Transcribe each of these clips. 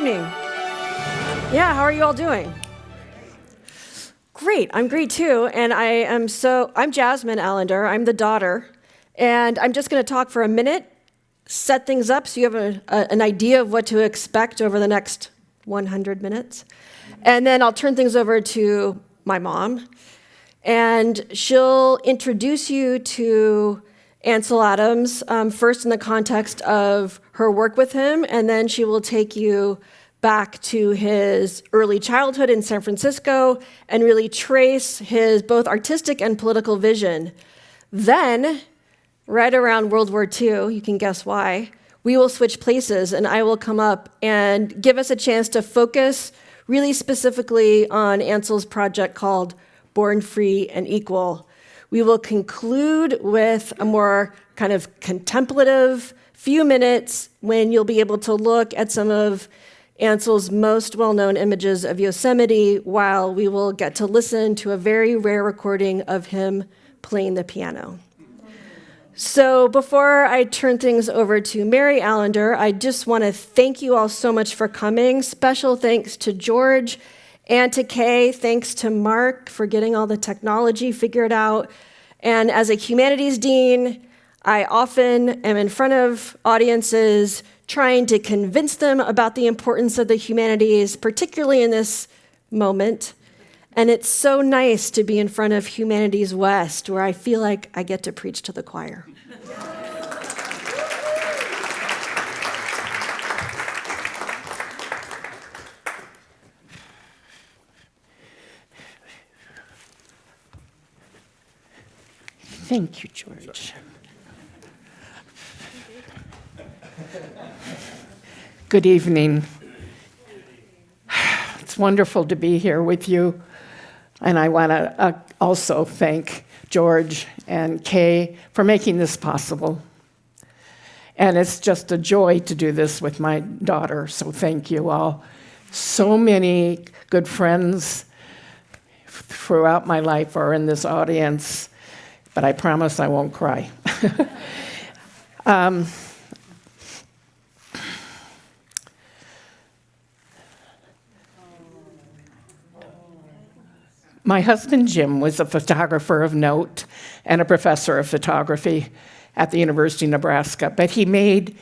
evening. Yeah, how are you all doing? Great, I'm great too, and I'm Jasmine Allender, I'm the daughter, and I'm just gonna talk for a minute, set things up so you have an idea of what to expect over the next 100 minutes, and then I'll turn things over to my mom, and she'll introduce you to Ansel Adams, first in the context of her work with him, and then she will take you back to his early childhood in San Francisco and really trace his both artistic and political vision. Then, right around World War II, you can guess why, we will switch places and I will come up and give us a chance to focus really specifically on Ansel's project called Born Free and Equal. We will conclude with a more kind of contemplative few minutes when you'll be able to look at some of Ansel's most well-known images of Yosemite, while we will get to listen to a very rare recording of him playing the piano. So before I turn things over to Mary Allender, I just want to thank you all so much for coming. Special thanks to George and to Kay. Thanks to Mark for getting all the technology figured out. And as a humanities dean, I often am in front of audiences trying to convince them about the importance of the humanities, particularly in this moment. And it's so nice to be in front of Humanities West, where I feel like I get to preach to the choir. Thank you, George. Good evening. It's wonderful to be here with you. And I want to also thank George and Kay for making this possible. And it's just a joy to do this with my daughter, so thank you all. So many good friends throughout my life are in this audience, but I promise I won't cry. My husband, Jim, was a photographer of note and a professor of photography at the University of Nebraska, but he made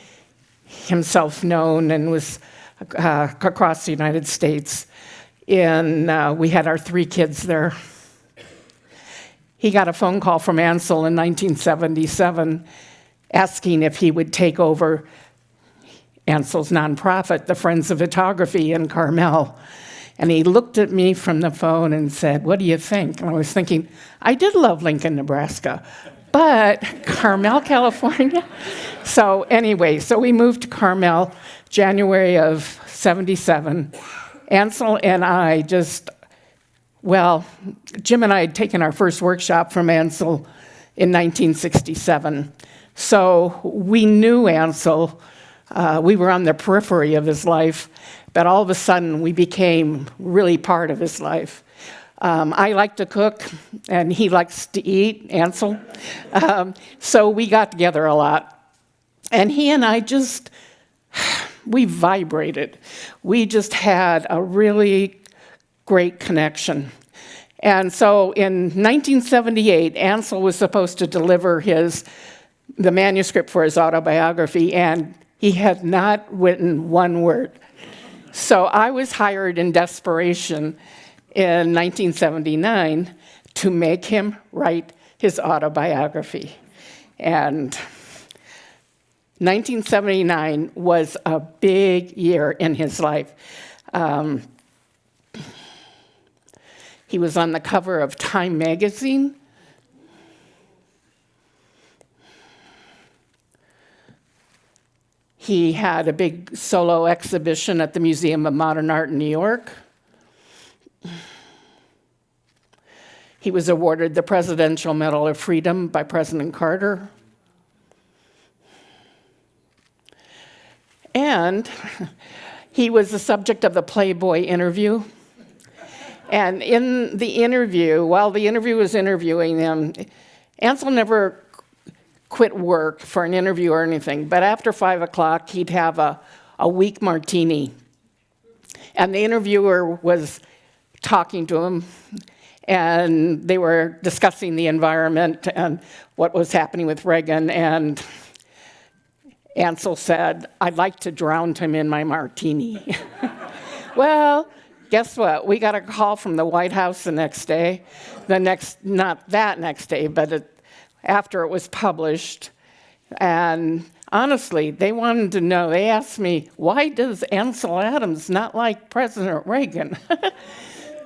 himself known and was across the United States. And we had our 3 kids there. He got a phone call from Ansel in 1977 asking if he would take over Ansel's nonprofit, the Friends of Photography in Carmel. And he looked at me from the phone and said, "What do you think?" And I was thinking, I did love Lincoln, Nebraska, but Carmel, California? So anyway, so we moved to Carmel, January of 77. Ansel and I Jim and I had taken our first workshop from Ansel in 1967. So we knew Ansel. We were on the periphery of his life, but all of a sudden we became really part of his life. I like to cook, and he likes to eat, Ansel. So we got together a lot. And he and I we vibrated. We just had a really great connection. And so in 1978, Ansel was supposed to deliver the manuscript for his autobiography, and he had not written one word. So I was hired in desperation in 1979 to make him write his autobiography. And 1979 was a big year in his life. He was on the cover of Time magazine. He had a big solo exhibition at the Museum of Modern Art in New York. He was awarded the Presidential Medal of Freedom by President Carter. And he was the subject of the Playboy interview. And in the interview, while the interview was interviewing him, Ansel never quit work for an interview or anything, but after 5 o'clock, he'd have a weak martini And the interviewer was talking to him, and they were discussing the environment and what was happening with Reagan, and Ansel said, "I'd like to drown him in my martini." Well, guess what? We got a call from the White House the next day. Not that next day, but after it was published. And honestly, they wanted to know, they asked me, why does Ansel Adams not like President Reagan?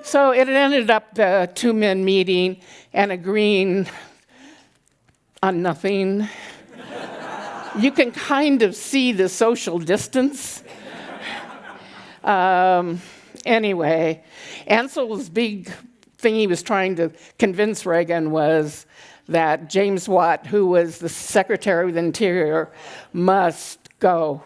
So it ended up the two men meeting and agreeing on nothing. You can kind of see the social distance. Anyway, Ansel's big thing he was trying to convince Reagan was that James Watt, who was the Secretary of the Interior, must go.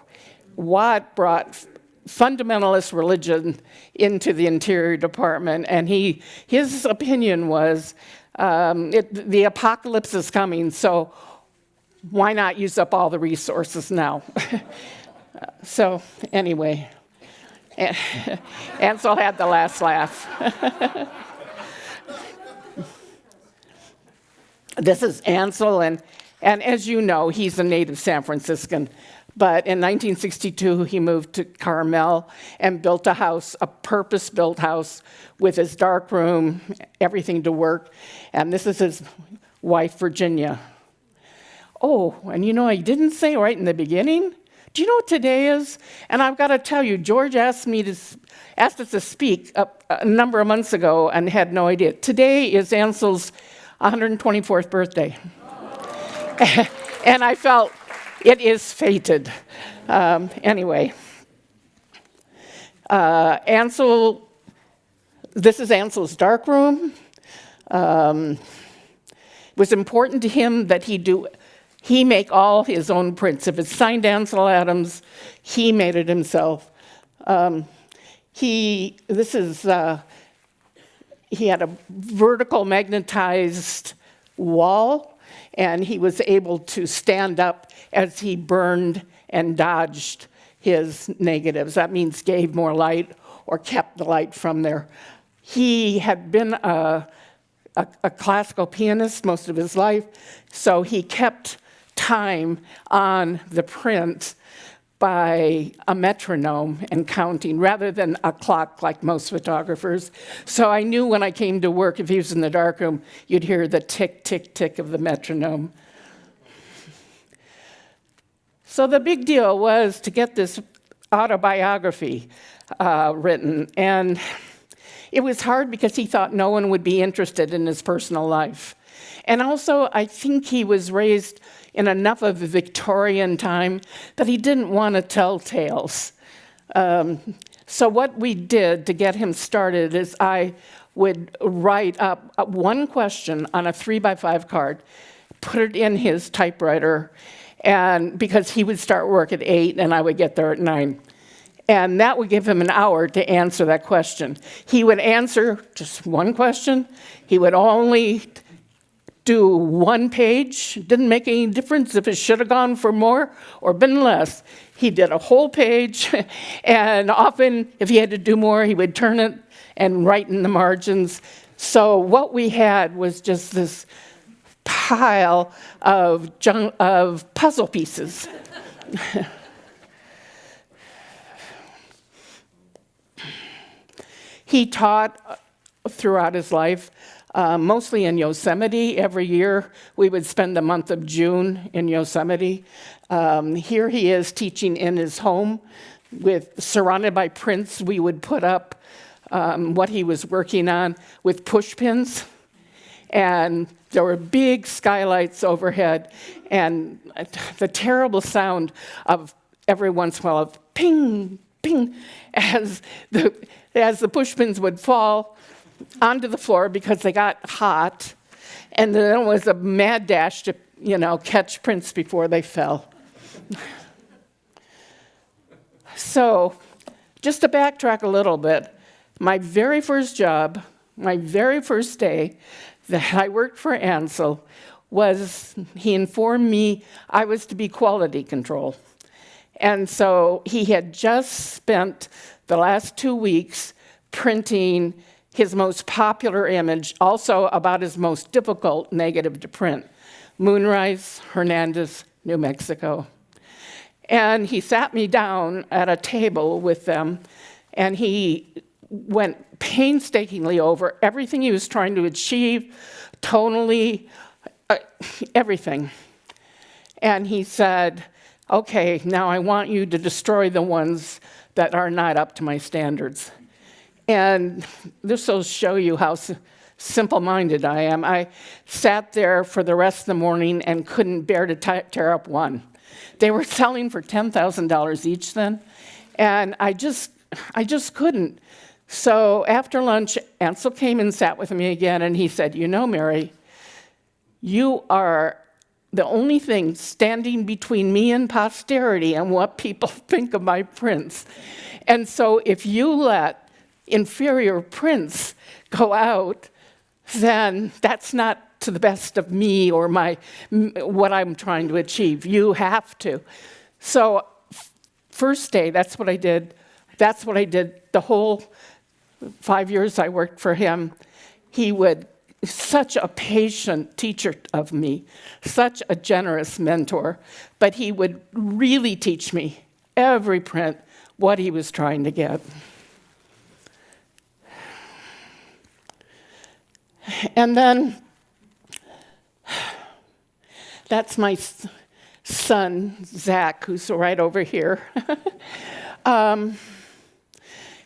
Watt brought fundamentalist religion into the Interior Department, and his opinion was the apocalypse is coming, so why not use up all the resources now? So anyway, Ansel had the last laugh. This is Ansel, and as you know, he's a native San Franciscan. But in 1962, he moved to Carmel and built a house, a purpose-built house with his dark room, everything to work. And this is his wife, Virginia. Oh, and you know, I didn't say right in the beginning, do you know what today is? And I've got to tell you, George asked us to speak a number of months ago and had no idea. Today is Ansel's 124th birthday. And I felt it is fated. Anyway, Ansel, this is Ansel's dark room. It was important to him that he make all his own prints. If it's signed Ansel Adams, he made it himself. He had a vertical magnetized wall, and he was able to stand up as he burned and dodged his negatives. That means gave more light or kept the light from there. He had been a classical pianist most of his life, so he kept time on the print by a metronome and counting rather than a clock like most photographers. So I knew when I came to work, if he was in the darkroom, you'd hear the tick, tick, tick of the metronome. So the big deal was to get this autobiography written. And it was hard because he thought no one would be interested in his personal life. And also, I think he was raised in enough of a Victorian time that he didn't want to tell tales. So what we did to get him started is I would write up one question on a 3x5 card, put it in his typewriter, and because he would start work at 8 and I would get there at 9. And that would give him an hour to answer that question. He would answer just one question. He would only do one page. Didn't make any difference if it should have gone for more or been less. He did a whole page, and often if he had to do more, he would turn it and write in the margins. So what we had was just this pile of puzzle pieces. He taught throughout his life, mostly in Yosemite. Every year we would spend the month of June in Yosemite. Here he is teaching in his home, surrounded by prints. We would put up what he was working on with push pins. And there were big skylights overhead, and the terrible sound of every once in a while of ping, ping, as the push pins would fall onto the floor because they got hot, and then it was a mad dash to, catch prints before they fell. So, just to backtrack a little bit, my very first job, my very first day that I worked for Ansel was he informed me I was to be quality control. And so he had just spent the last 2 weeks printing his most popular image, also about his most difficult negative to print, Moonrise, Hernandez, New Mexico. And he sat me down at a table with them, and he went painstakingly over everything he was trying to achieve, tonally, everything. And he said, okay, now I want you to destroy the ones that are not up to my standards. And this will show you how simple-minded I am. I sat there for the rest of the morning and couldn't bear to tear up one. They were selling for $10,000 each then, and I just couldn't. So after lunch, Ansel came and sat with me again, and he said, you know, Mary, you are the only thing standing between me and posterity and what people think of my prints. And so if you let inferior prints go out, then that's not to the best of me or what I'm trying to achieve. You have to. So first day, that's what I did. That's what I did the whole 5 years I worked for him. He would, such a patient teacher of me, such a generous mentor, but he would really teach me every print what he was trying to get. And then that's my son, Zach, who's right over here.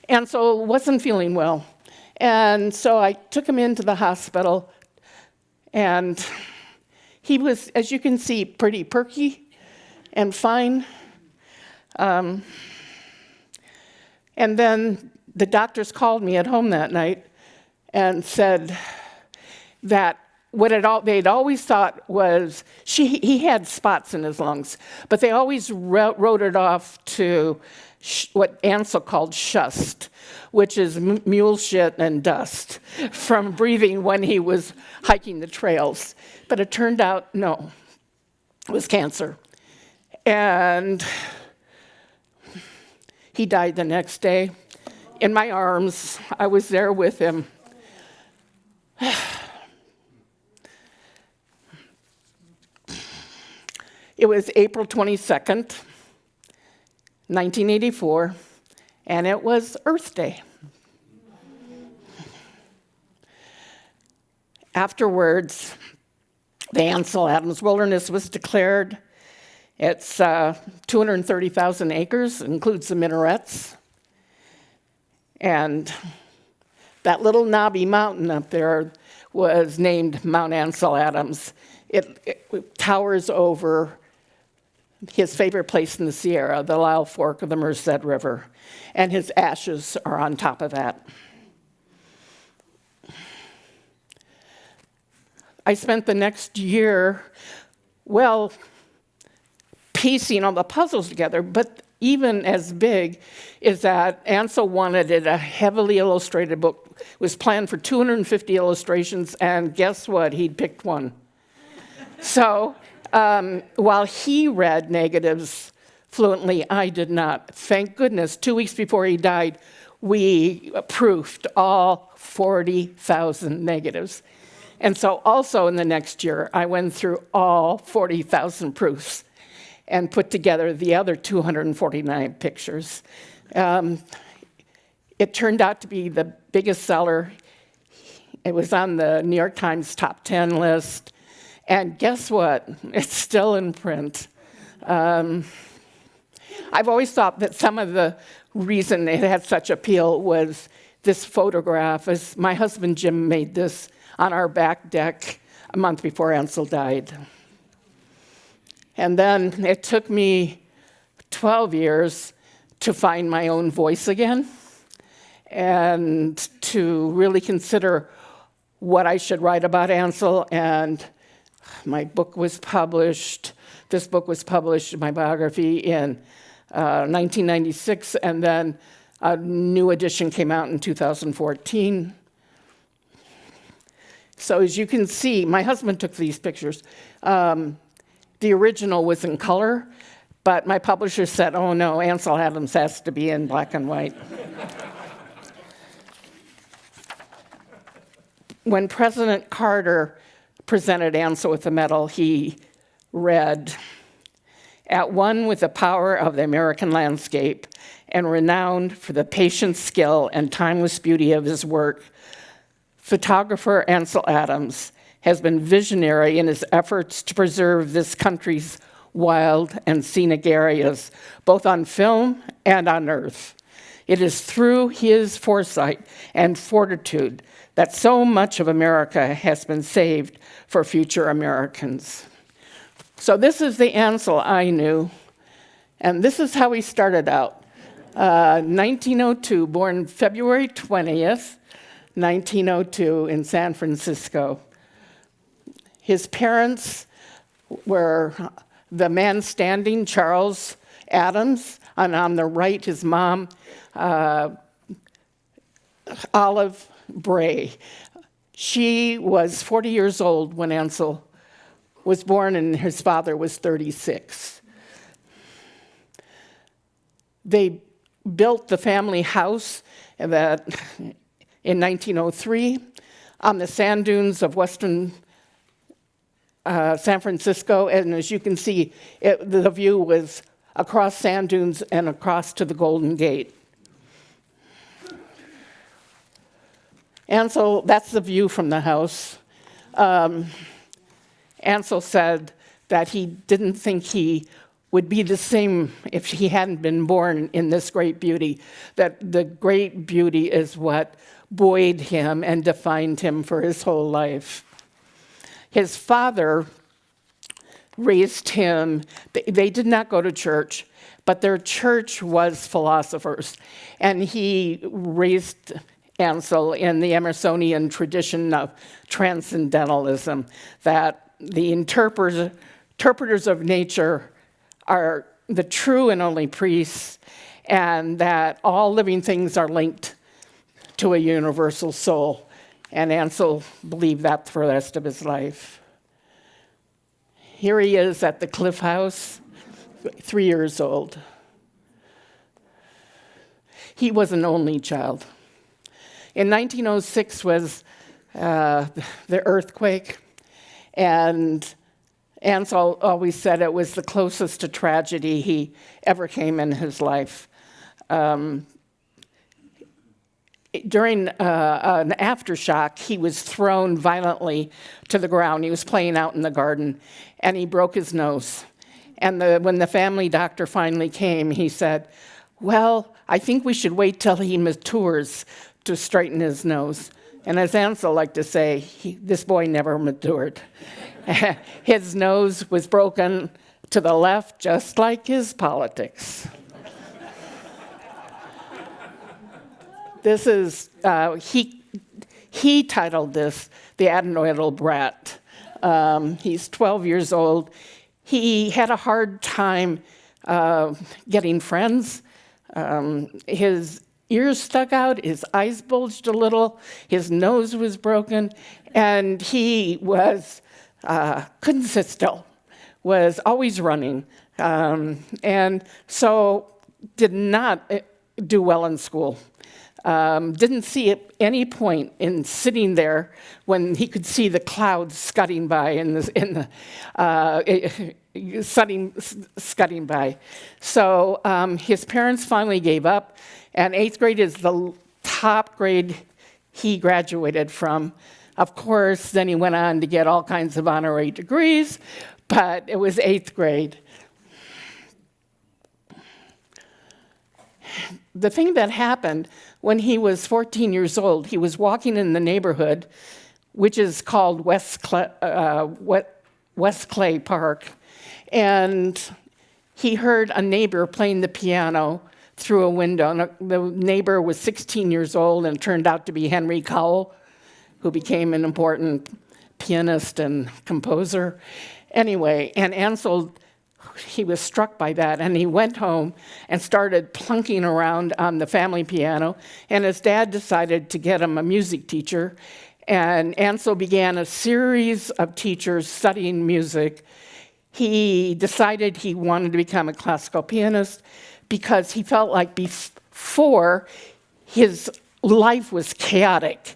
Ansel wasn't feeling well. And so I took him into the hospital, and he was, as you can see, pretty perky and fine. And then the doctors called me at home that night and said that what they'd always thought was he had spots in his lungs, but they always wrote it off to what Ansel called shust, which is mule shit and dust from breathing when he was hiking the trails. But it turned out, no, it was cancer. And he died the next day in my arms. I was there with him. It was April 22nd, 1984, and it was Earth Day. Afterwards, the Ansel Adams Wilderness was declared. It's 230,000 acres, includes the minarets. And that little knobby mountain up there was named Mount Ansel Adams. It towers over his favorite place in the Sierra, the Lyell Fork of the Merced River, and his ashes are on top of that. I spent the next year, piecing all the puzzles together, but even as big is that Ansel wanted it a heavily illustrated book. It was planned for 250 illustrations, and guess what? He'd picked one. So while he read negatives fluently, I did not. Thank goodness, 2 weeks before he died, we proofed all 40,000 negatives. And so also in the next year, I went through all 40,000 proofs and put together the other 249 pictures. It turned out to be the biggest seller. It was on the New York Times top 10 list. And guess what? It's still in print. I've always thought that some of the reason it had such appeal was this photograph. As my husband Jim made this on our back deck a month before Ansel died. And then it took me 12 years to find my own voice again and to really consider what I should write about Ansel. And my book was published. This book was published, my biography, in 1996, and then a new edition came out in 2014. So as you can see, my husband took these pictures. The original was in color, But my publisher said, oh no, Ansel Adams has to be in black and white. When President Carter presented Ansel with the medal, he read, "At one with the power of the American landscape and renowned for the patient skill and timeless beauty of his work, photographer Ansel Adams has been visionary in his efforts to preserve this country's wild and scenic areas, both on film and on earth. It is through his foresight and fortitude that so much of America has been saved for future Americans." So this is the Ansel I knew, and this is how he started out. 1902, born February 20th, 1902 in San Francisco. His parents were the man standing, Charles Adams, and on the right, his mom, Olive Bray. She was 40 years old when Ansel was born, and his father was 36. They built the family house in 1903 on the sand dunes of western San Francisco, and as you can see, the view was across sand dunes and across to the Golden Gate. Ansel, that's the view from the house. Ansel said that he didn't think he would be the same if he hadn't been born in this great beauty, that the great beauty is what buoyed him and defined him for his whole life. His father raised him, they did not go to church, but their church was philosophers, and he raised Ansel in the Emersonian tradition of transcendentalism, that the interpreters of nature are the true and only priests, and that all living things are linked to a universal soul. And Ansel believed that for the rest of his life. Here he is at the Cliff House, 3 years old. He was an only child. In 1906 was the earthquake, and Ansel always said it was the closest to tragedy he ever came in his life. During an aftershock, he was thrown violently to the ground. He was playing out in the garden, and he broke his nose. And when the family doctor finally came, he said, "Well, I think we should wait till he matures to straighten his nose." And as Ansel liked to say, this boy never matured. His nose was broken to the left, just like his politics. This is, he titled this The Adenoidal Brat. He's 12 years old. He had a hard time getting friends. His ears stuck out, his eyes bulged a little, his nose was broken, and he was, couldn't sit still, was always running, and so did not do well in school. Didn't see any point in sitting there when he could see the clouds scudding by scudding by. So his parents finally gave up, and 8th grade is the top grade he graduated from. Of course, then he went on to get all kinds of honorary degrees, but it was 8th grade. The thing that happened when he was 14 years old, he was walking in the neighborhood, which is called West Clay Park, and he heard a neighbor playing the piano through a window. And the neighbor was 16 years old and turned out to be Henry Cowell, who became an important pianist and composer. Anyway, and Ansel, he was struck by that, and he went home and started plunking around on the family piano, and his dad decided to get him a music teacher, and Ansel began a series of teachers studying music. He decided he wanted to become a classical pianist because he felt like before his life was chaotic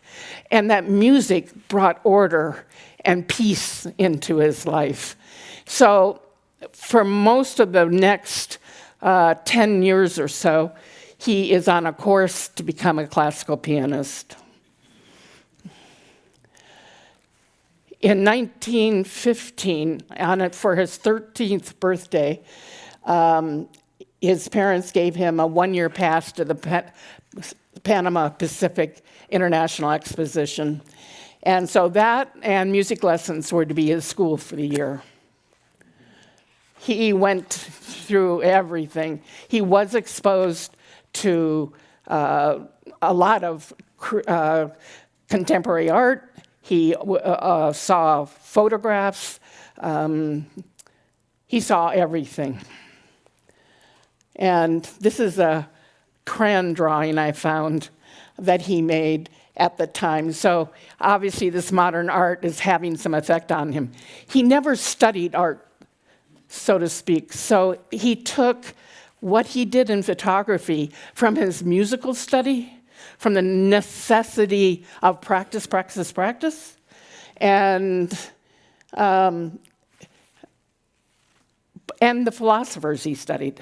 and that music brought order and peace into his life. So for most of the next 10 years or so, he is on a course to become a classical pianist. In 1915, for his 13th birthday, his parents gave him a one-year pass to the Panama Pacific International Exposition. And so that and music lessons were to be his school for the year. He went through everything. He was exposed to a lot of contemporary art. He saw photographs. He saw everything. And this is a crayon drawing I found that he made at the time. So obviously this modern art is having some effect on him. He never studied art, so to speak. So he took what he did in photography from his musical study, from the necessity of practice, and the philosophers he studied.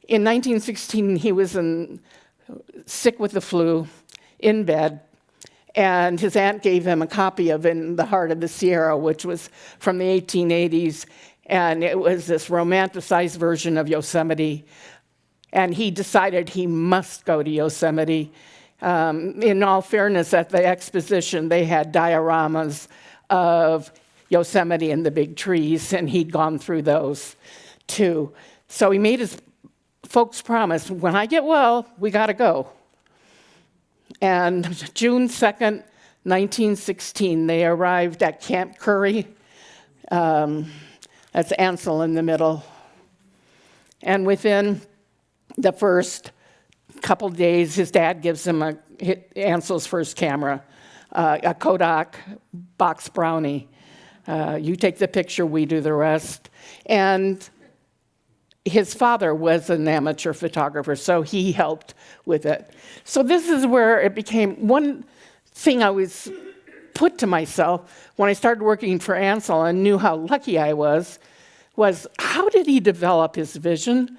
In 1916, he was sick with the flu, in bed, and his aunt gave him a copy of In the Heart of the Sierra, which was from the 1880s, and it was this romanticized version of Yosemite. And he decided he must go to Yosemite. In all fairness, at the exposition, they had dioramas of Yosemite and the big trees, and he'd gone through those too. So he made his folks promise, when I get well, we got to go. And June 2nd, 1916, they arrived at Camp Curry. That's Ansel in the middle. And within the first couple days, his dad gives him Ansel's first camera, a Kodak box Brownie. You take the picture, we do the rest. And his father was an amateur photographer, so he helped with it. So this is where it became one thing I was put to myself when I started working for Ansel and knew how lucky I was how did he develop his vision?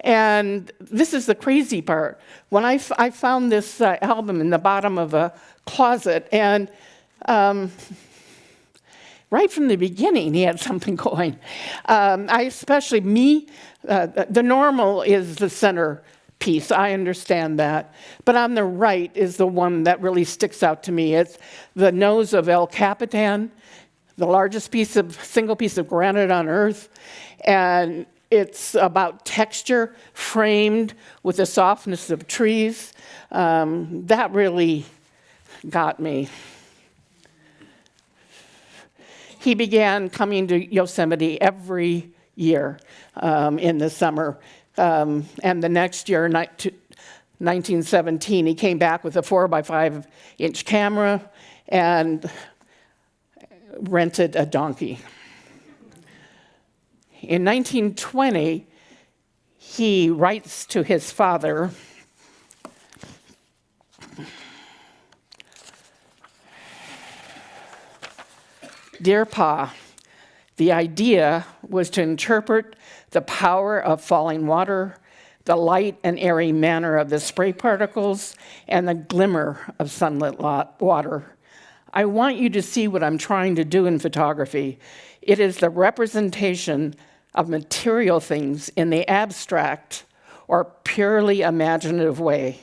And this is the crazy part. When I found this album in the bottom of a closet, and right from the beginning, he had something going. The normal is the center piece. I understand that. But on the right is the one that really sticks out to me. It's the nose of El Capitan, the largest single piece of granite on Earth. And it's about texture framed with the softness of trees. That really got me. He began coming to Yosemite every year in the summer. And the next year, 1917, he came back with a 4x5-inch camera and rented a donkey. In 1920, he writes to his father, "Dear Pa, the idea was to interpret the power of falling water, the light and airy manner of the spray particles, and the glimmer of sunlit water. I want you to see what I'm trying to do in photography. It is the representation of material things in the abstract or purely imaginative way.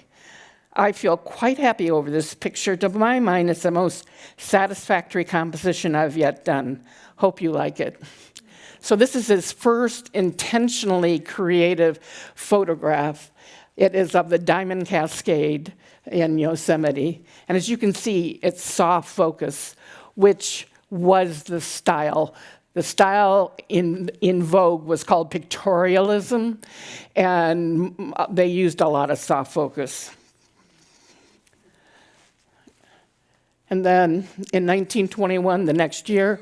I feel quite happy over this picture. To my mind, it's the most satisfactory composition I've yet done. Hope you like it." So this is his first intentionally creative photograph. It is of the Diamond Cascade in Yosemite. And as you can see, it's soft focus, which was the style. The style in vogue was called pictorialism, and they used a lot of soft focus. And then in 1921, the next year,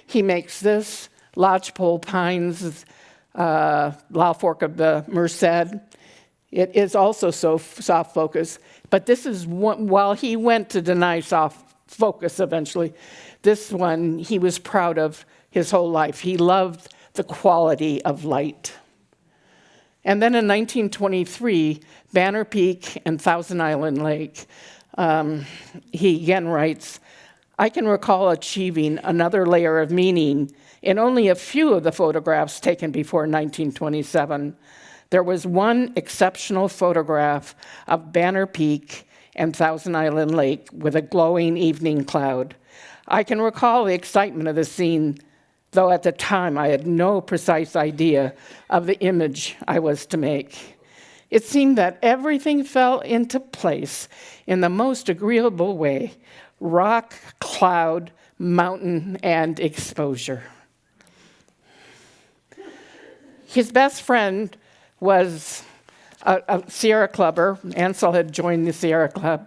he makes this, Lodgepole Pines, Lau Fork of the Merced. It is also so soft focus, but this is one, while he went to deny soft focus eventually, this one he was proud of his whole life. He loved the quality of light. And then in 1923, Banner Peak and Thousand Island Lake, he again writes, I can recall achieving another layer of meaning in only a few of the photographs taken before 1927. There was one exceptional photograph of Banner Peak and Thousand Island Lake with a glowing evening cloud. I can recall the excitement of the scene, though at the time I had no precise idea of the image I was to make. It seemed that everything fell into place in the most agreeable way: rock, cloud, mountain, and exposure. His best friend was a Sierra Clubber. Ansel had joined the Sierra Club,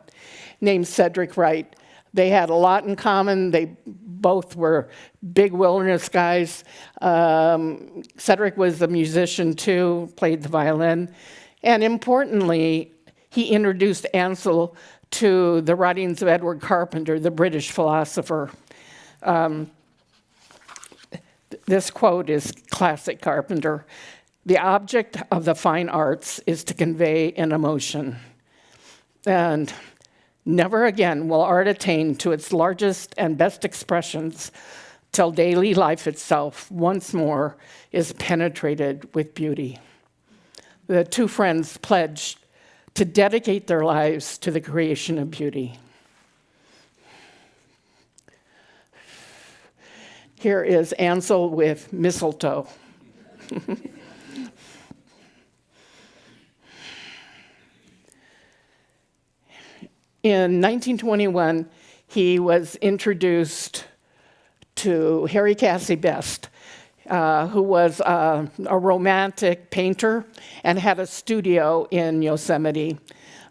named Cedric Wright. They had a lot in common. They both were big wilderness guys. Cedric was a musician too, played the violin. And importantly, he introduced Ansel to the writings of Edward Carpenter, the British philosopher. This quote is classic Carpenter. The object of the fine arts is to convey an emotion. And never again will art attain to its largest and best expressions till daily life itself once more is penetrated with beauty. The two friends pledged to dedicate their lives to the creation of beauty. Here is Ansel with Mistletoe. In 1921, he was introduced to Harry Cassey Best, who was a romantic painter and had a studio in Yosemite.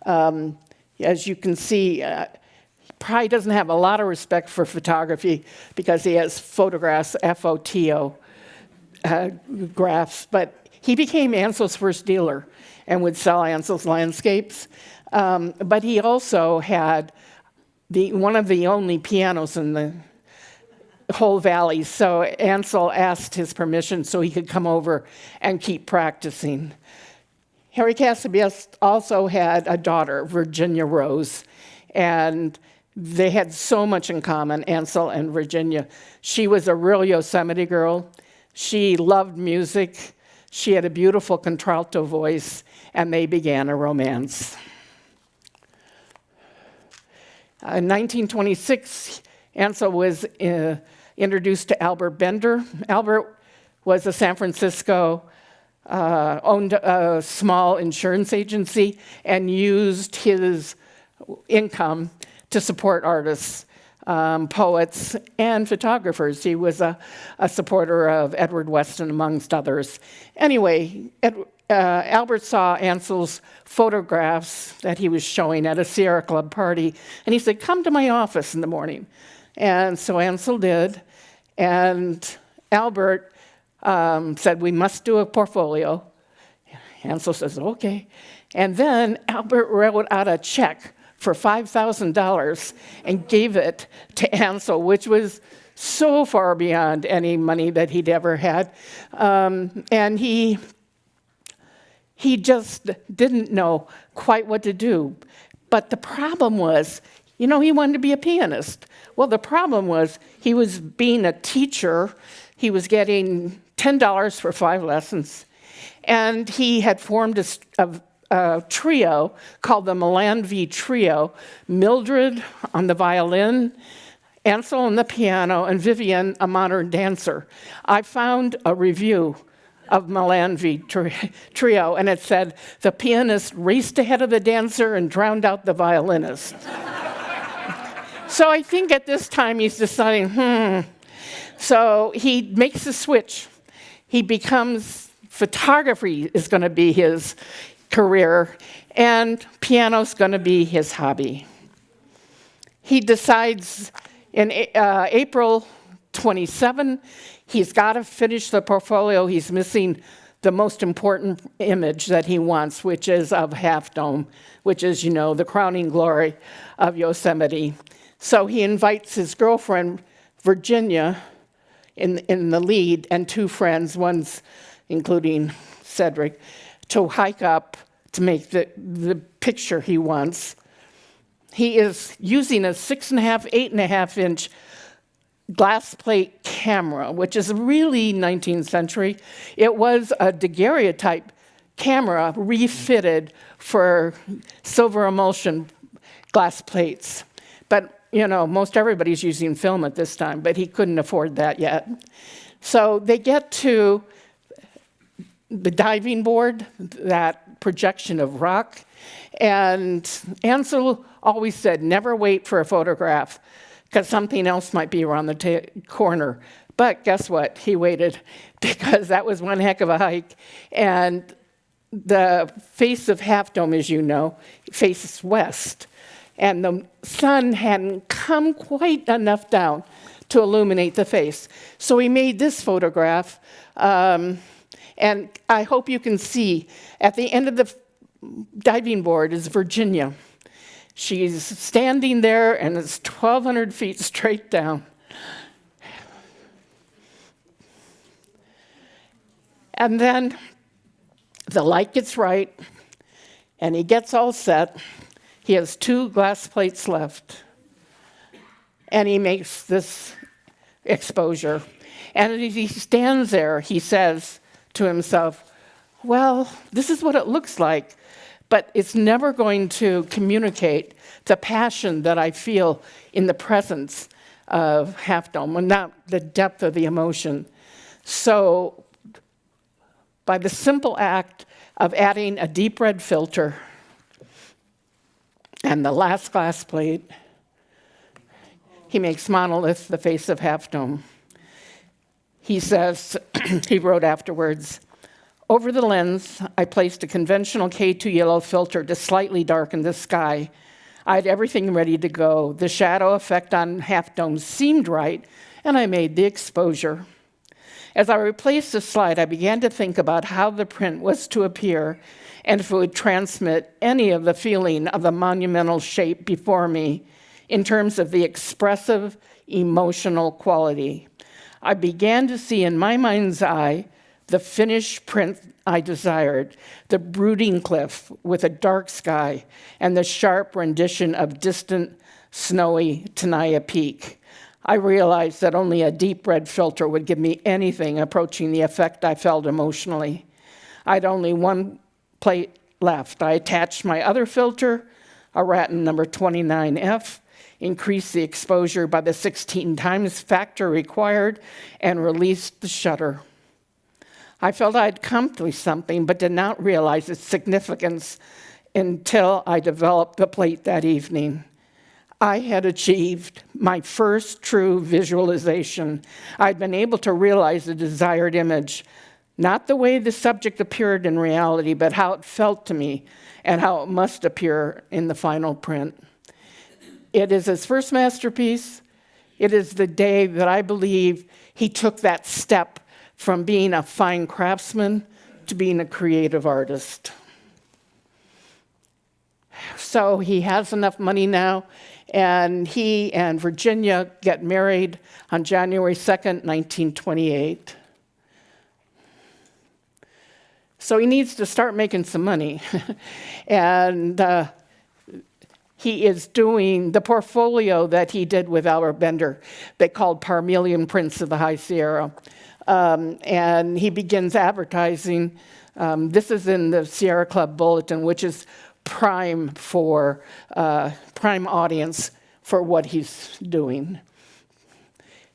As you can see, he probably doesn't have a lot of respect for photography because he has photographs, F-O-T-O, graphs, but he became Ansel's first dealer and would sell Ansel's landscapes. But he also had one of the only pianos in the whole valley, so Ansel asked his permission so he could come over and keep practicing. Harry Cassey Best also had a daughter, Virginia Rose, and they had so much in common, Ansel and Virginia. She was a real Yosemite girl. She loved music. She had a beautiful contralto voice, and they began a romance. In 1926, Ansel was introduced to Albert Bender. Albert was a San Francisco, owned a small insurance agency and used his income to support artists, poets, and photographers. He was a supporter of Edward Weston, amongst others. Anyway, Albert saw Ansel's photographs that he was showing at a Sierra Club party, and he said, "Come to my office in the morning." And so Ansel did, and Albert said, "We must do a portfolio." Ansel says, "Okay." And then Albert wrote out a check for $5,000 and gave it to Ansel, which was so far beyond any money that he'd ever had. And he just didn't know quite what to do. But the problem was, he wanted to be a pianist. Well, the problem was he was being a teacher. He was getting $10 for 5 lessons. And he had formed a trio called the Melanvie Trio: Mildred on the violin, Ansel on the piano, and Vivian, a modern dancer. I found a review of Melanvie Trio, and it said, "The pianist raced ahead of the dancer and drowned out the violinist." So I think at this time he's deciding, So he makes a switch. He becomes, photography is going to be his career, and piano's going to be his hobby. He decides in April 1927. He's got to finish the portfolio. He's missing the most important image that he wants, which is of Half Dome, which is, the crowning glory of Yosemite. So he invites his girlfriend, Virginia, in the lead, and two friends, one's including Cedric, to hike up to make the picture he wants. He is using a 6.5, 8.5 inch glass plate camera, which is really 19th century. It was a daguerreotype camera refitted for silver emulsion glass plates. But, most everybody's using film at this time, but he couldn't afford that yet. So they get to the diving board, that projection of rock, and Ansel always said, never wait for a photograph, because something else might be around the corner. But guess what? He waited, because that was one heck of a hike. And the face of Half Dome, as you know, faces west. And the sun hadn't come quite enough down to illuminate the face. So he made this photograph. And I hope you can see, at the end of the diving board is Virginia. She's standing there, and it's 1,200 feet straight down. And then the light gets right, and he gets all set. He has 2 glass plates left, and he makes this exposure. And as he stands there, he says to himself, well, this is what it looks like, but it's never going to communicate the passion that I feel in the presence of Half Dome, and not the depth of the emotion. So by the simple act of adding a deep red filter and the last glass plate, he makes Monolith the face of Half Dome. He says, he wrote afterwards, over the lens, I placed a conventional K2 yellow filter to slightly darken the sky. I had everything ready to go. The shadow effect on Half Dome seemed right, and I made the exposure. As I replaced the slide, I began to think about how the print was to appear and if it would transmit any of the feeling of the monumental shape before me in terms of the expressive, emotional quality. I began to see in my mind's eye the finished print I desired, the brooding cliff with a dark sky and the sharp rendition of distant, snowy Tenaya Peak. I realized that only a deep red filter would give me anything approaching the effect I felt emotionally. I'd only one plate left. I attached my other filter, a Raton number 29F, increased the exposure by the 16 times factor required, and released the shutter. I felt I'd accomplished something, but did not realize its significance until I developed the plate that evening. I had achieved my first true visualization. I'd been able to realize the desired image, not the way the subject appeared in reality, but how it felt to me and how it must appear in the final print. It is his first masterpiece. It is the day that I believe he took that step from being a fine craftsman to being a creative artist. So he has enough money now, and he and Virginia get married on January 2nd, 1928. So he needs to start making some money. And he is doing the portfolio that he did with Albert Bender, they called Parmelian Prints of the High Sierra. And he begins advertising. This is in the Sierra Club Bulletin, which is prime audience for what he's doing.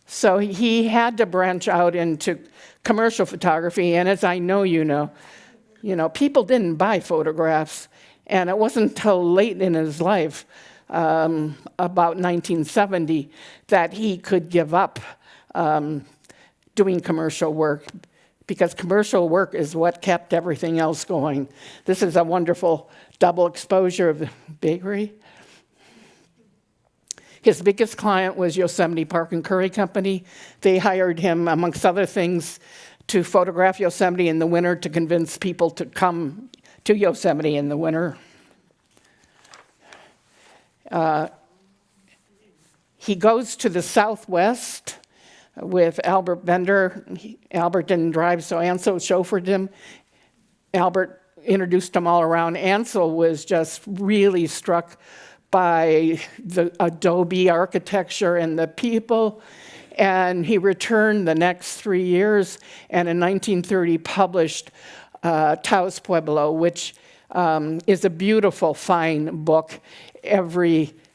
So he had to branch out into commercial photography, and as I know you know, people didn't buy photographs, and it wasn't until late in his life, about 1970, that he could give up doing commercial work, because commercial work is what kept everything else going. This is a wonderful double exposure of the bakery. His biggest client was Yosemite Park and Curry Company. They hired him, amongst other things, to photograph Yosemite in the winter to convince people to come to Yosemite in the winter. He goes to the Southwest with Albert Bender. Albert didn't drive, so Ansel chauffeured him. Albert introduced him all around. Ansel was just really struck by the adobe architecture and the people. And he returned the next 3 years, and in 1930 published Taos Pueblo, which is a beautiful, fine book.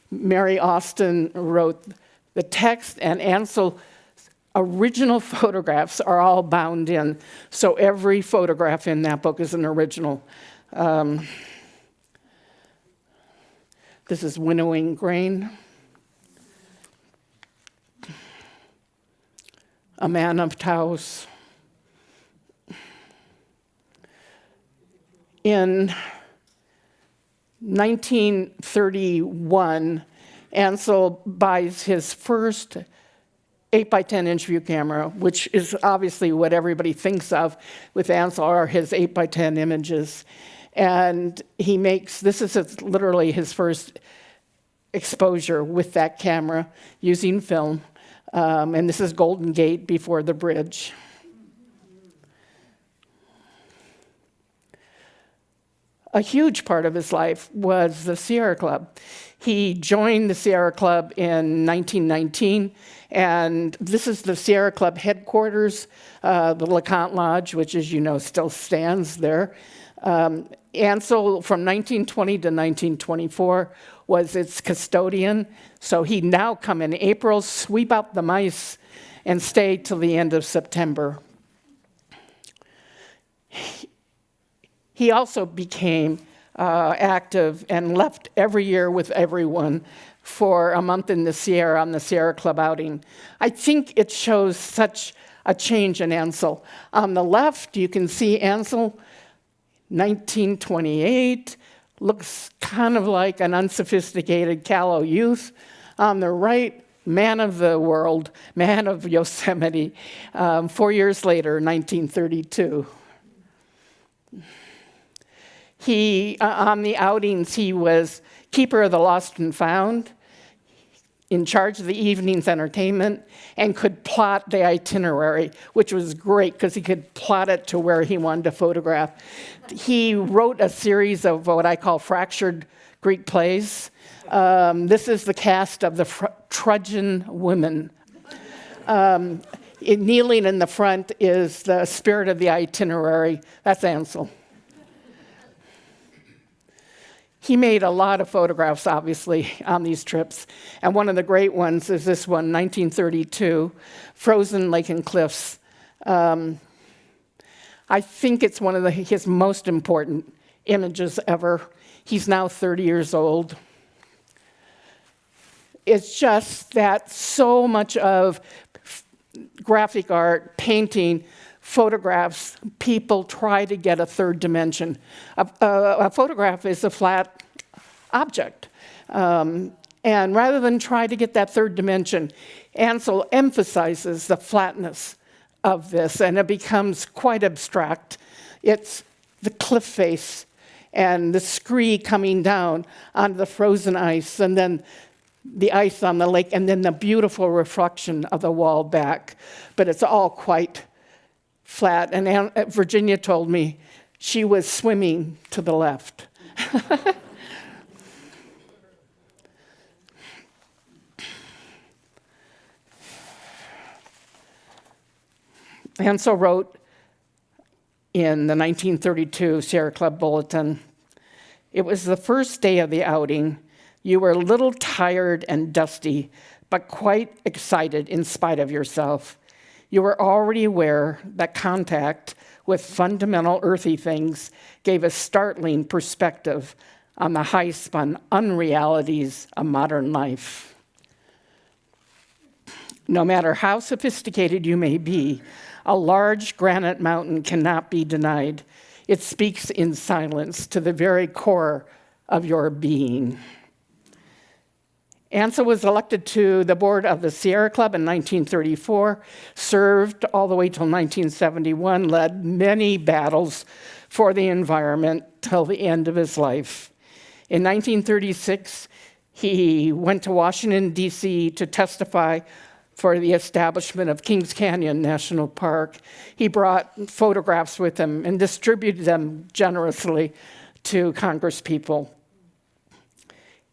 Mary Austin wrote the text, and Ansel's original photographs are all bound in. So every photograph in that book is an original. This is winnowing grain. A man of Taos. In 1931, Ansel buys his first 8x10-inch view camera, which is obviously what everybody thinks of with Ansel are his 8x10 images. And this is literally his first exposure with that camera using film. And this is Golden Gate before the bridge. A huge part of his life was the Sierra Club. He joined the Sierra Club in 1919, and this is the Sierra Club headquarters, the LeConte Lodge, which, as you know, still stands there. Ansel, from 1920 to 1924, was its custodian. So he'd now come in April, sweep out the mice, and stay till the end of September. He also became active and left every year with everyone for a month in the Sierra on the Sierra Club outing. I think it shows such a change in Ansel. On the left, you can see Ansel, 1928, looks kind of like an unsophisticated, callow youth. On the right, man of the world, man of Yosemite, 4 years later, 1932. On the outings, he was keeper of the lost and found, in charge of the evening's entertainment, and could plot the itinerary, which was great because he could plot it to where he wanted to photograph. He wrote a series of what I call fractured Greek plays. This is the cast of the Trojan Women. Kneeling in the front is the spirit of the itinerary. That's Ansel. He made a lot of photographs, obviously, on these trips. And one of the great ones is this one, 1932, Frozen Lake and Cliffs. I think it's one of his most important images ever. He's now 30 years old. It's just that so much of graphic art, painting, photographs, people try to get a third dimension. A photograph is a flat object. And rather than try to get that third dimension, Ansel emphasizes the flatness of this, and it becomes quite abstract. It's the cliff face and the scree coming down onto the frozen ice, and then the ice on the lake, and then the beautiful reflection of the wall back. But it's all quite flat, and Virginia told me she was swimming to the left. Ansel wrote in the 1932 Sierra Club Bulletin, "It was the first day of the outing. You were a little tired and dusty, but quite excited in spite of yourself. You were already aware that contact with fundamental earthy things gave a startling perspective on the high-spun unrealities of modern life. No matter how sophisticated you may be, a large granite mountain cannot be denied. It speaks in silence to the very core of your being." Ansel was elected to the board of the Sierra Club in 1934, served all the way till 1971, led many battles for the environment till the end of his life. In 1936, he went to Washington, D.C. to testify for the establishment of Kings Canyon National Park. He brought photographs with him and distributed them generously to Congresspeople.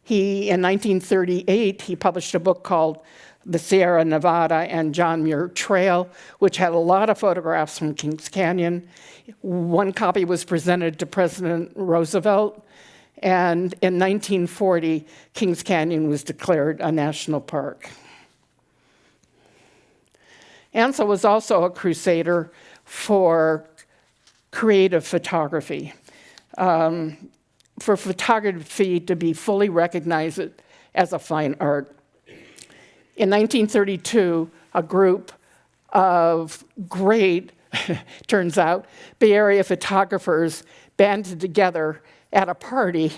In 1938, he published a book called The Sierra Nevada and John Muir Trail, which had a lot of photographs from Kings Canyon. One copy was presented to President Roosevelt, and in 1940, Kings Canyon was declared a national park. Ansel was also a crusader for creative photography. For photography to be fully recognized as a fine art. In 1932, a group of great, turns out, Bay Area photographers banded together at a party,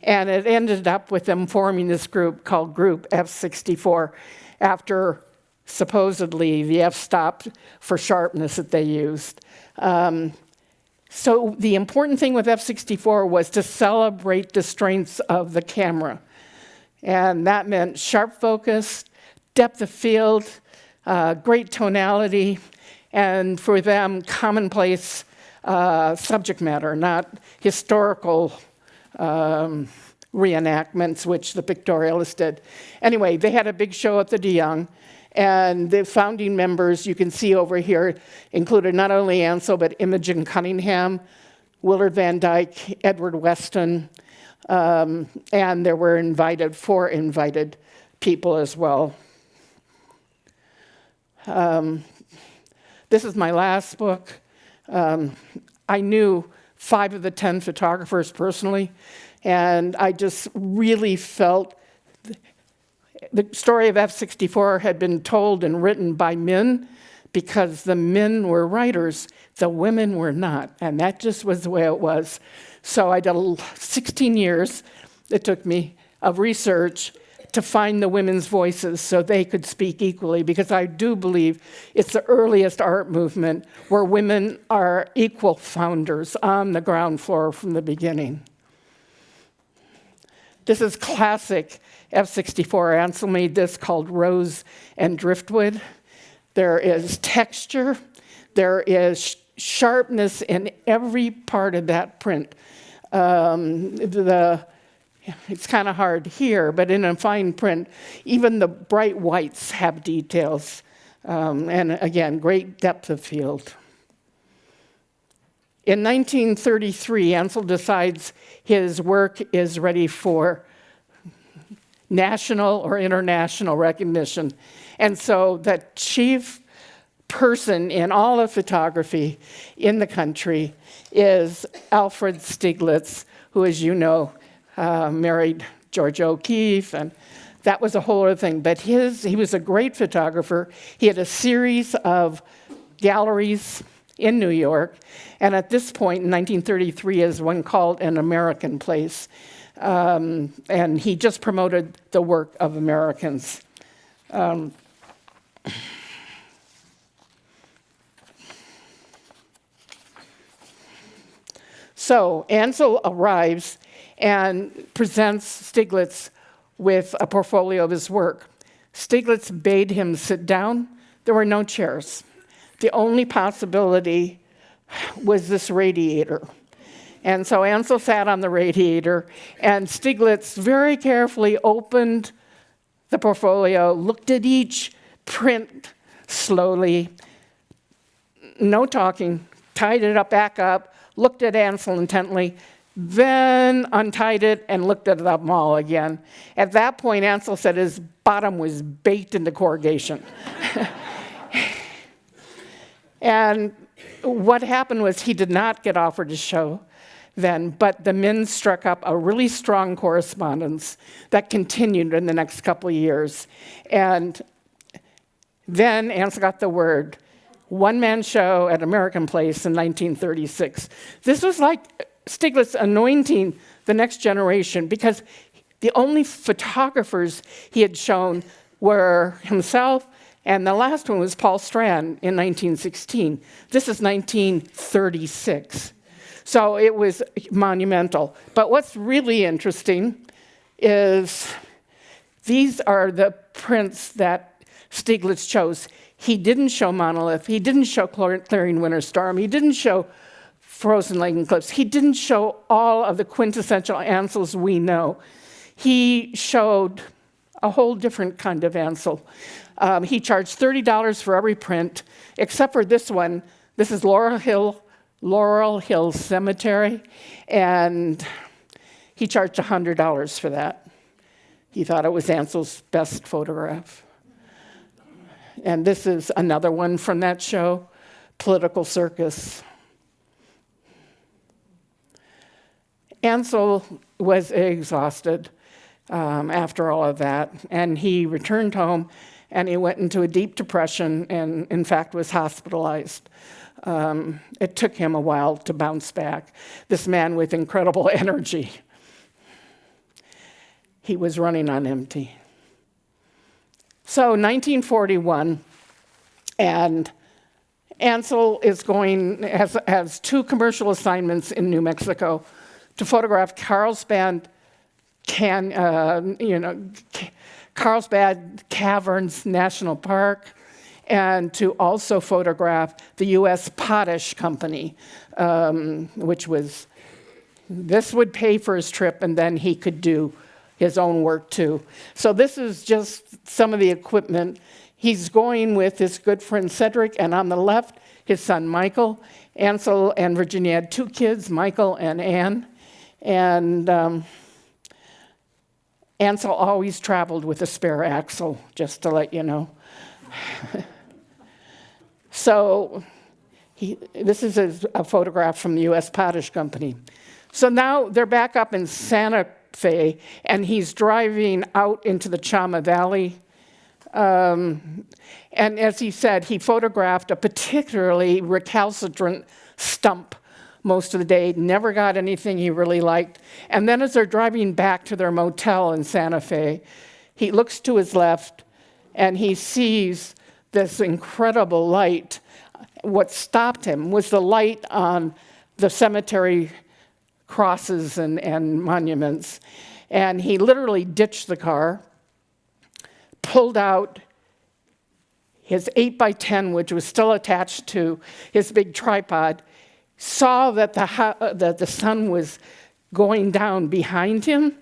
and it ended up with them forming this group called Group F64 after supposedly the f-stop for sharpness that they used. So the important thing with F64 was to celebrate the strengths of the camera. And that meant sharp focus, depth of field, great tonality, and for them, commonplace subject matter, not historical reenactments, which the pictorialists did. Anyway, they had a big show at the De Young. And the founding members, you can see over here, included not only Ansel, but Imogen Cunningham, Willard Van Dyke, Edward Weston, and there were four invited people as well. This is my last book. I knew 5 of the 10 photographers personally, and I just really felt the story of F64 had been told and written by men because the men were writers, the women were not, and that just was the way it was. So I did 16 years, it took me, of research to find the women's voices so they could speak equally, because I do believe it's the earliest art movement where women are equal founders on the ground floor from the beginning. This is classic F64. Ansel made this called Rose and Driftwood. There is texture. There is sharpness in every part of that print. It's kind of hard here, but in a fine print, even the bright whites have details. And again, great depth of field. In 1933, Ansel decides his work is ready for national or international recognition. And so the chief person in all of photography in the country is Alfred Stieglitz, who, as you know, married Georgia O'Keeffe, and that was a whole other thing. But he was a great photographer. He had a series of galleries in New York, and at this point in 1933 is one called An American Place. And he just promoted the work of Americans. So Ansel arrives and presents Stieglitz with a portfolio of his work. Stieglitz bade him sit down. There were no chairs. The only possibility was this radiator. And so Ansel sat on the radiator, and Stieglitz very carefully opened the portfolio, looked at each print slowly, no talking, tied it up back up, looked at Ansel intently, then untied it and looked at them all again. At that point, Ansel said his bottom was baked into corrugation. And what happened was he did not get offered a show then, but the men struck up a really strong correspondence that continued in the next couple of years. And then Ansel got the word, one-man show at American Place in 1936. This was like Stieglitz anointing the next generation, because The only photographers he had shown were himself, and the last one was Paul Strand in 1916. This is 1936. So it was monumental. But what's really interesting is these are the prints that Stieglitz chose. He didn't show Monolith. He didn't show Clearing Winter Storm. He didn't show Frozen Lake Eclipse. He didn't show all of the quintessential Ansels we know. He showed a whole different kind of Ansel. He charged $30 for every print, except for this one. This is Laurel Hill Cemetery, and he charged $100 for that. He thought it was Ansel's best photograph. And this is another one from that show, Political Circus. Ansel was exhausted after all of that, and he returned home, and he went into a deep depression and, in fact, was hospitalized. It took him a while to bounce back. This man with incredible energy. He was running on empty. So 1941, and Ansel has 2 commercial assignments in New Mexico to photograph Carlsbad Caverns National Park, and to also photograph the U.S. Potash Company, this would pay for his trip, and then he could do his own work too. So this is just some of the equipment. He's going with his good friend Cedric, and on the left, his son Michael. Ansel and Virginia had 2 kids, Michael and Anne. And Ansel always traveled with a spare axle, just to let you know. So this is a photograph from the U.S. Potash Company. So now they're back up in Santa Fe, and he's driving out into the Chama Valley. And as he said, he photographed a particularly recalcitrant stump most of the day, never got anything he really liked. And then as they're driving back to their motel in Santa Fe, he looks to his left, and he sees this incredible light. What stopped him was the light on the cemetery crosses and monuments. And he literally ditched the car, pulled out his 8x10, which was still attached to his big tripod, saw that the sun was going down behind him,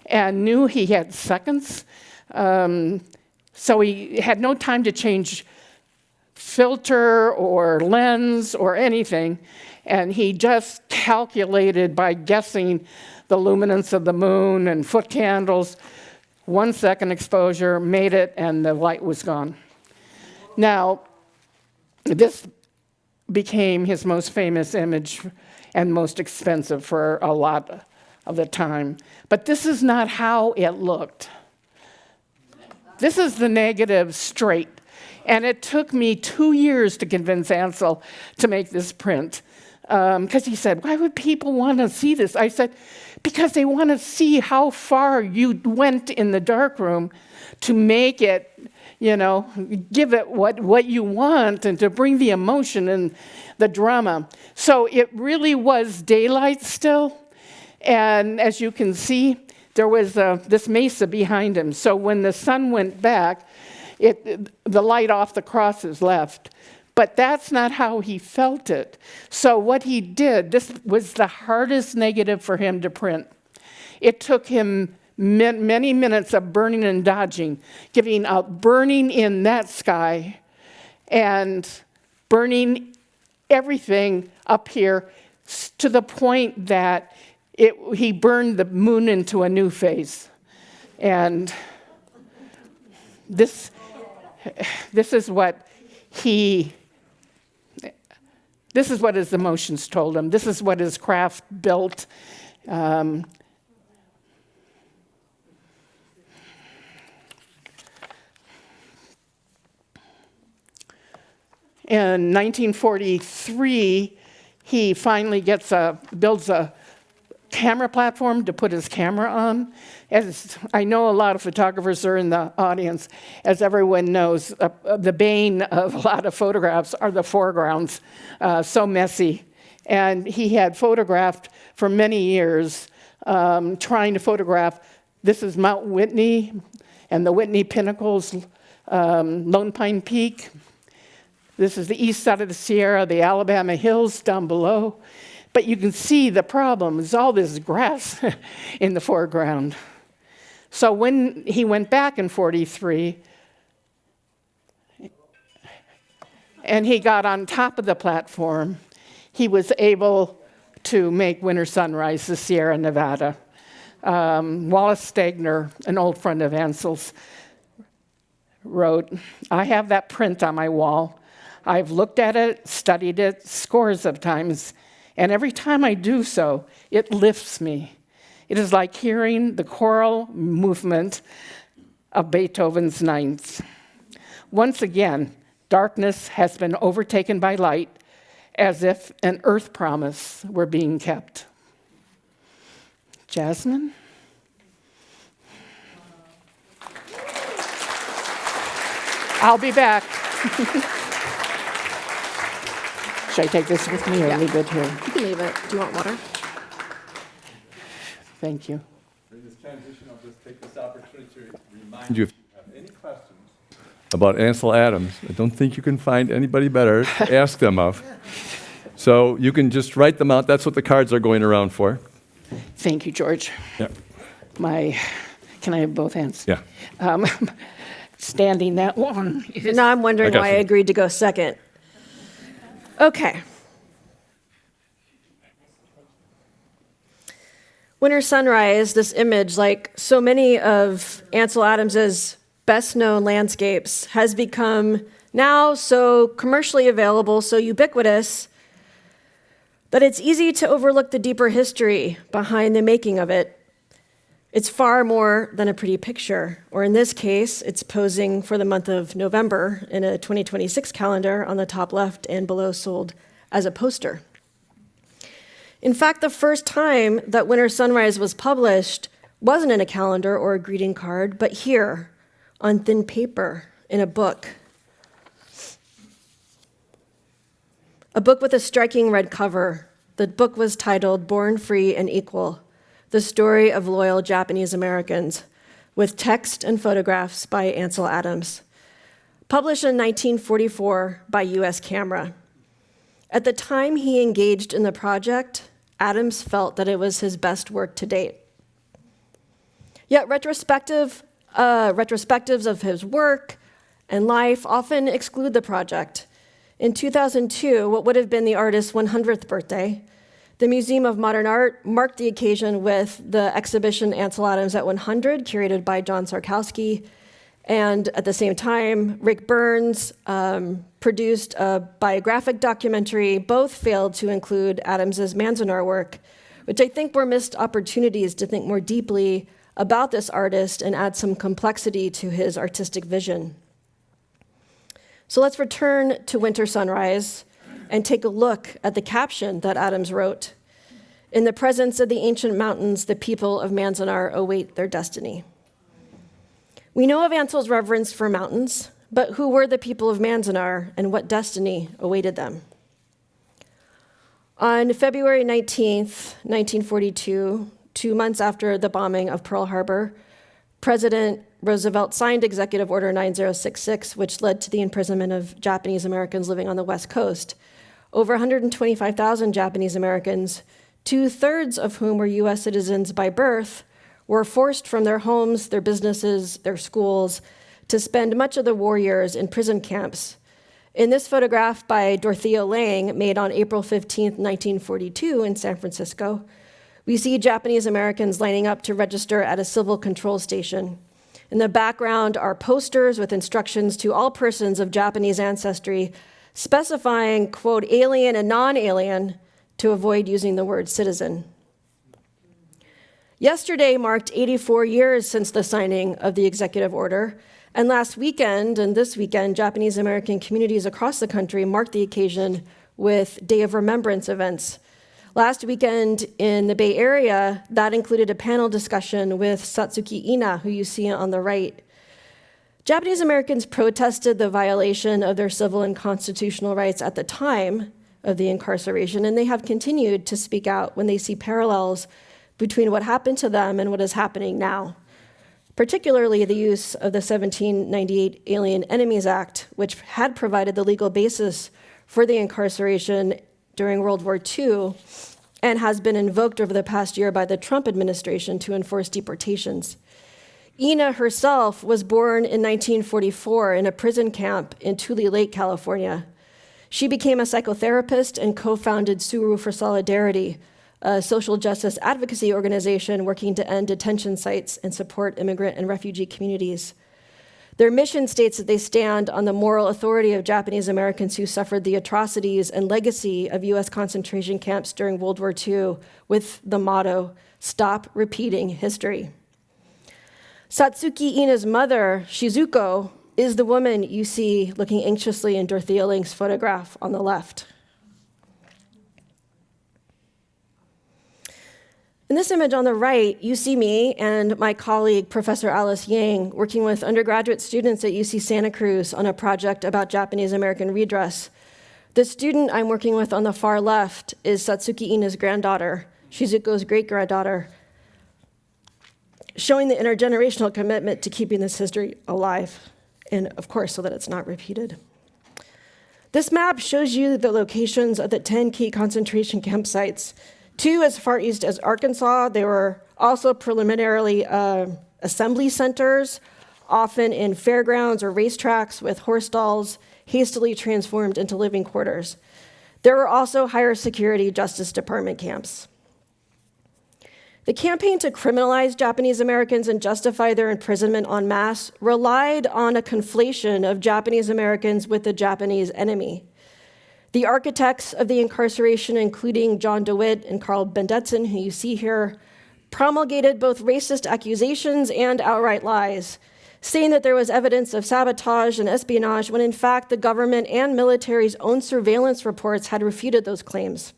and knew he had seconds. So he had no time to change filter or lens or anything, and he just calculated by guessing the luminance of the moon and foot candles, 1 second exposure, made it, and the light was gone. Now, this became his most famous image and most expensive for a lot of the time. But this is not how it looked. This is the negative straight. And it took me 2 years to convince Ansel to make this print. Because he said, why would people want to see this? I said, because they want to see how far you went in the darkroom to make it, give it what you want, and to bring the emotion and the drama. So it really was daylight still. And as you can see, there was this mesa behind him. So when the sun went back, the light off the crosses left. But that's not how he felt it. So what he did, this was the hardest negative for him to print. It took him many minutes of burning and dodging, giving out burning in that sky and burning everything up here to the point that he burned the moon into a new phase. And this is what his emotions told him. This is what his craft built. In 1943, he finally builds a camera platform to put his camera on. As I know a lot of photographers are in the audience, as everyone knows, the bane of a lot of photographs are the foregrounds, so messy. And he had photographed for many years, trying to photograph, this is Mount Whitney and the Whitney Pinnacles, Lone Pine Peak. This is the east side of the Sierra, the Alabama Hills down below. But you can see the problem is all this grass in the foreground. So when he went back in 43, and he got on top of the platform, he was able to make Winter Sunrise, the Sierra Nevada. Wallace Stegner, an old friend of Ansel's, wrote, I have that print on my wall. I've looked at it, studied it scores of times, and every time I do so, it lifts me. It is like hearing the choral movement of Beethoven's Ninth. Once again, darkness has been overtaken by light, as if an earth promise were being kept. Jasmine? I'll be back. Should I take this with me or leave it here? You can leave it. Do you want water? Thank you. During this transition, I'll just take this opportunity to remind you if you have any questions about Ansel Adams. I don't think you can find anybody better to ask them of. So you can just write them out. That's what the cards are going around for. Thank you, George. Yeah. Can I have both hands? Yeah. Standing that long. Now I'm wondering I got why I you. agreed to go second. Okay. Winter Sunrise, this image, like so many of Ansel Adams's best-known landscapes, has become now so commercially available, so ubiquitous, that it's easy to overlook the deeper history behind the making of it. It's far more than a pretty picture, or in this case, it's posing for the month of November in a 2026 calendar on the top left and below sold as a poster. In fact, the first time that Winter Sunrise was published wasn't in a calendar or a greeting card, but here on thin paper in a book. A book with a striking red cover. The book was titled Born Free and Equal: The Story of Loyal Japanese Americans, with text and photographs by Ansel Adams, published in 1944 by U.S. Camera. At the time he engaged in the project, Adams felt that it was his best work to date. Yet retrospectives of his work and life often exclude the project. In 2002, what would have been the artist's 100th birthday, the Museum of Modern Art marked the occasion with the exhibition Ansel Adams at 100, curated by John Sarkowski. And at the same time, Rick Burns produced a biographic documentary. Both failed to include Adams's Manzanar work, which I think were missed opportunities to think more deeply about this artist and add some complexity to his artistic vision. So let's return to Winter Sunrise and take a look at the caption that Adams wrote. In the presence of the ancient mountains, the people of Manzanar await their destiny. We know of Ansel's reverence for mountains, but who were the people of Manzanar and what destiny awaited them? On February 19th, 1942, 2 months after the bombing of Pearl Harbor, President Roosevelt signed Executive Order 9066, which led to the imprisonment of Japanese Americans living on the West Coast. Over 125,000 Japanese Americans, 2/3 of whom were U.S. citizens by birth, were forced from their homes, their businesses, their schools, to spend much of the war years in prison camps. In this photograph by Dorothea Lange, made on April 15, 1942 in San Francisco, we see Japanese Americans lining up to register at a civil control station. In the background are posters with instructions to all persons of Japanese ancestry specifying, quote, alien and non-alien, to avoid using the word citizen. Yesterday marked 84 years since the signing of the executive order, and last weekend and this weekend, Japanese American communities across the country marked the occasion with Day of Remembrance events. Last weekend in the Bay Area, that included a panel discussion with Satsuki Ina, who you see on the right. Japanese Americans protested the violation of their civil and constitutional rights at the time of the incarceration, and they have continued to speak out when they see parallels between what happened to them and what is happening now, particularly the use of the 1798 Alien Enemies Act, which had provided the legal basis for the incarceration during World War II and has been invoked over the past year by the Trump administration to enforce deportations. Ina herself was born in 1944 in a prison camp in Tule Lake, California. She became a psychotherapist and co-founded Suru for Solidarity, a social justice advocacy organization working to end detention sites and support immigrant and refugee communities. Their mission states that they stand on the moral authority of Japanese Americans who suffered the atrocities and legacy of U.S. concentration camps during World War II with the motto, "Stop repeating history." Satsuki Ina's mother, Shizuko, is the woman you see looking anxiously in Dorothea Lange's photograph on the left. In this image on the right, you see me and my colleague, Professor Alice Yang, working with undergraduate students at UC Santa Cruz on a project about Japanese American redress. The student I'm working with on the far left is Satsuki Ina's granddaughter, Shizuko's great-granddaughter, showing the intergenerational commitment to keeping this history alive, and of course, so that it's not repeated. This map shows you the locations of the 10 key concentration camp sites. 2 as far east as Arkansas. They were also preliminarily assembly centers, often in fairgrounds or racetracks with horse stalls, hastily transformed into living quarters. There were also higher security Justice Department camps. The campaign to criminalize Japanese Americans and justify their imprisonment en masse relied on a conflation of Japanese Americans with the Japanese enemy. The architects of the incarceration, including John DeWitt and Carl Bendetson, who you see here, promulgated both racist accusations and outright lies, saying that there was evidence of sabotage and espionage when in fact the government and military's own surveillance reports had refuted those claims.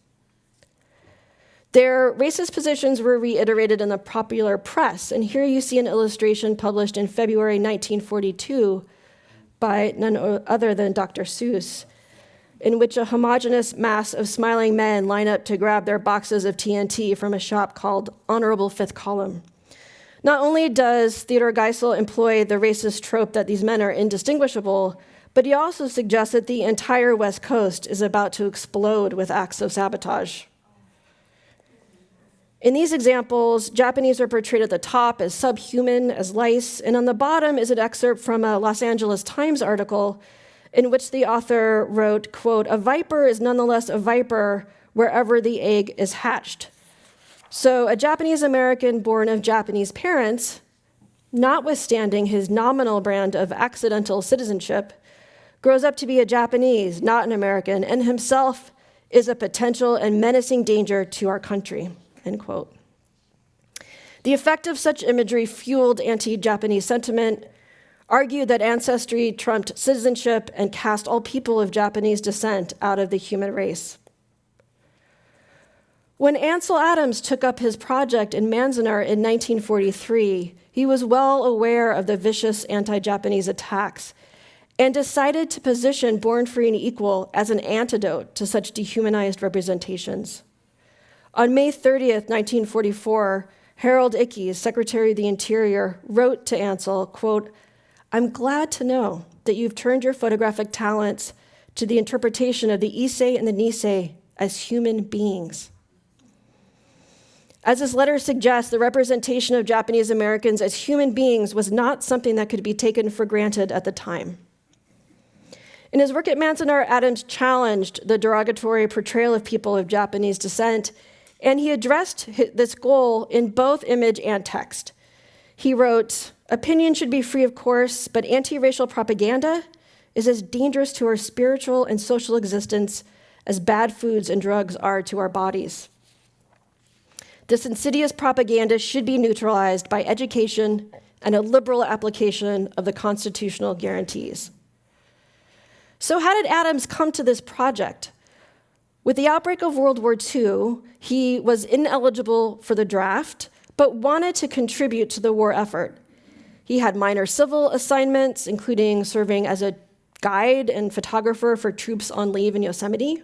Their racist positions were reiterated in the popular press, and here you see an illustration published in February 1942 by none other than Dr. Seuss, in which a homogeneous mass of smiling men line up to grab their boxes of TNT from a shop called Honorable Fifth Column. Not only does Theodore Geisel employ the racist trope that these men are indistinguishable, but he also suggests that the entire West Coast is about to explode with acts of sabotage. In these examples, Japanese are portrayed at the top as subhuman, as lice, and on the bottom is an excerpt from a Los Angeles Times article in which the author wrote, quote, "A viper is nonetheless a viper wherever the egg is hatched." So a Japanese American born of Japanese parents, notwithstanding his nominal brand of accidental citizenship, grows up to be a Japanese, not an American, and himself is a potential and menacing danger to our country, end quote. The effect of such imagery fueled anti-Japanese sentiment, argued that ancestry trumped citizenship, and cast all people of Japanese descent out of the human race. When Ansel Adams took up his project in Manzanar in 1943, he was well aware of the vicious anti-Japanese attacks and decided to position Born Free and Equal as an antidote to such dehumanized representations. On May 30th, 1944, Harold Ickes, Secretary of the Interior, wrote to Ansel, quote, "I'm glad to know that you've turned your photographic talents to the interpretation of the Issei and the Nisei as human beings." As his letter suggests, the representation of Japanese Americans as human beings was not something that could be taken for granted at the time. In his work at Manzanar, Adams challenged the derogatory portrayal of people of Japanese descent, and he addressed this goal in both image and text. He wrote, "Opinion should be free, of course, but anti-racial propaganda is as dangerous to our spiritual and social existence as bad foods and drugs are to our bodies. This insidious propaganda should be neutralized by education and a liberal application of the constitutional guarantees." So how did Adams come to this project? With the outbreak of World War II, he was ineligible for the draft, but wanted to contribute to the war effort. He had minor civil assignments, including serving as a guide and photographer for troops on leave in Yosemite.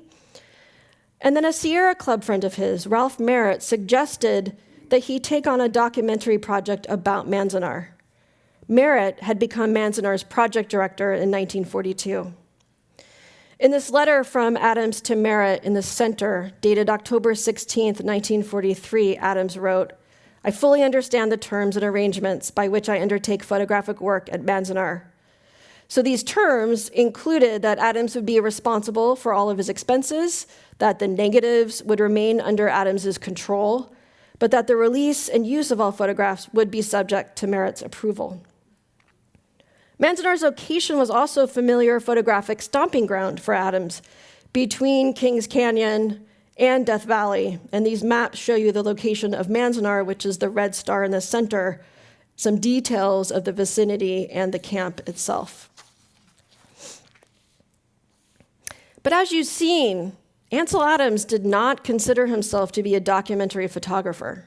And then a Sierra Club friend of his, Ralph Merritt, suggested that he take on a documentary project about Manzanar. Merritt had become Manzanar's project director in 1942. In this letter from Adams to Merritt in the center, dated October 16, 1943, Adams wrote, "I fully understand the terms and arrangements by which I undertake photographic work at Manzanar." So these terms included that Adams would be responsible for all of his expenses, that the negatives would remain under Adams's control, but that the release and use of all photographs would be subject to Merritt's approval. Manzanar's location was also a familiar photographic stomping ground for Adams, between Kings Canyon and Death Valley. And these maps show you the location of Manzanar, which is the red star in the center, some details of the vicinity and the camp itself. But as you've seen, Ansel Adams did not consider himself to be a documentary photographer.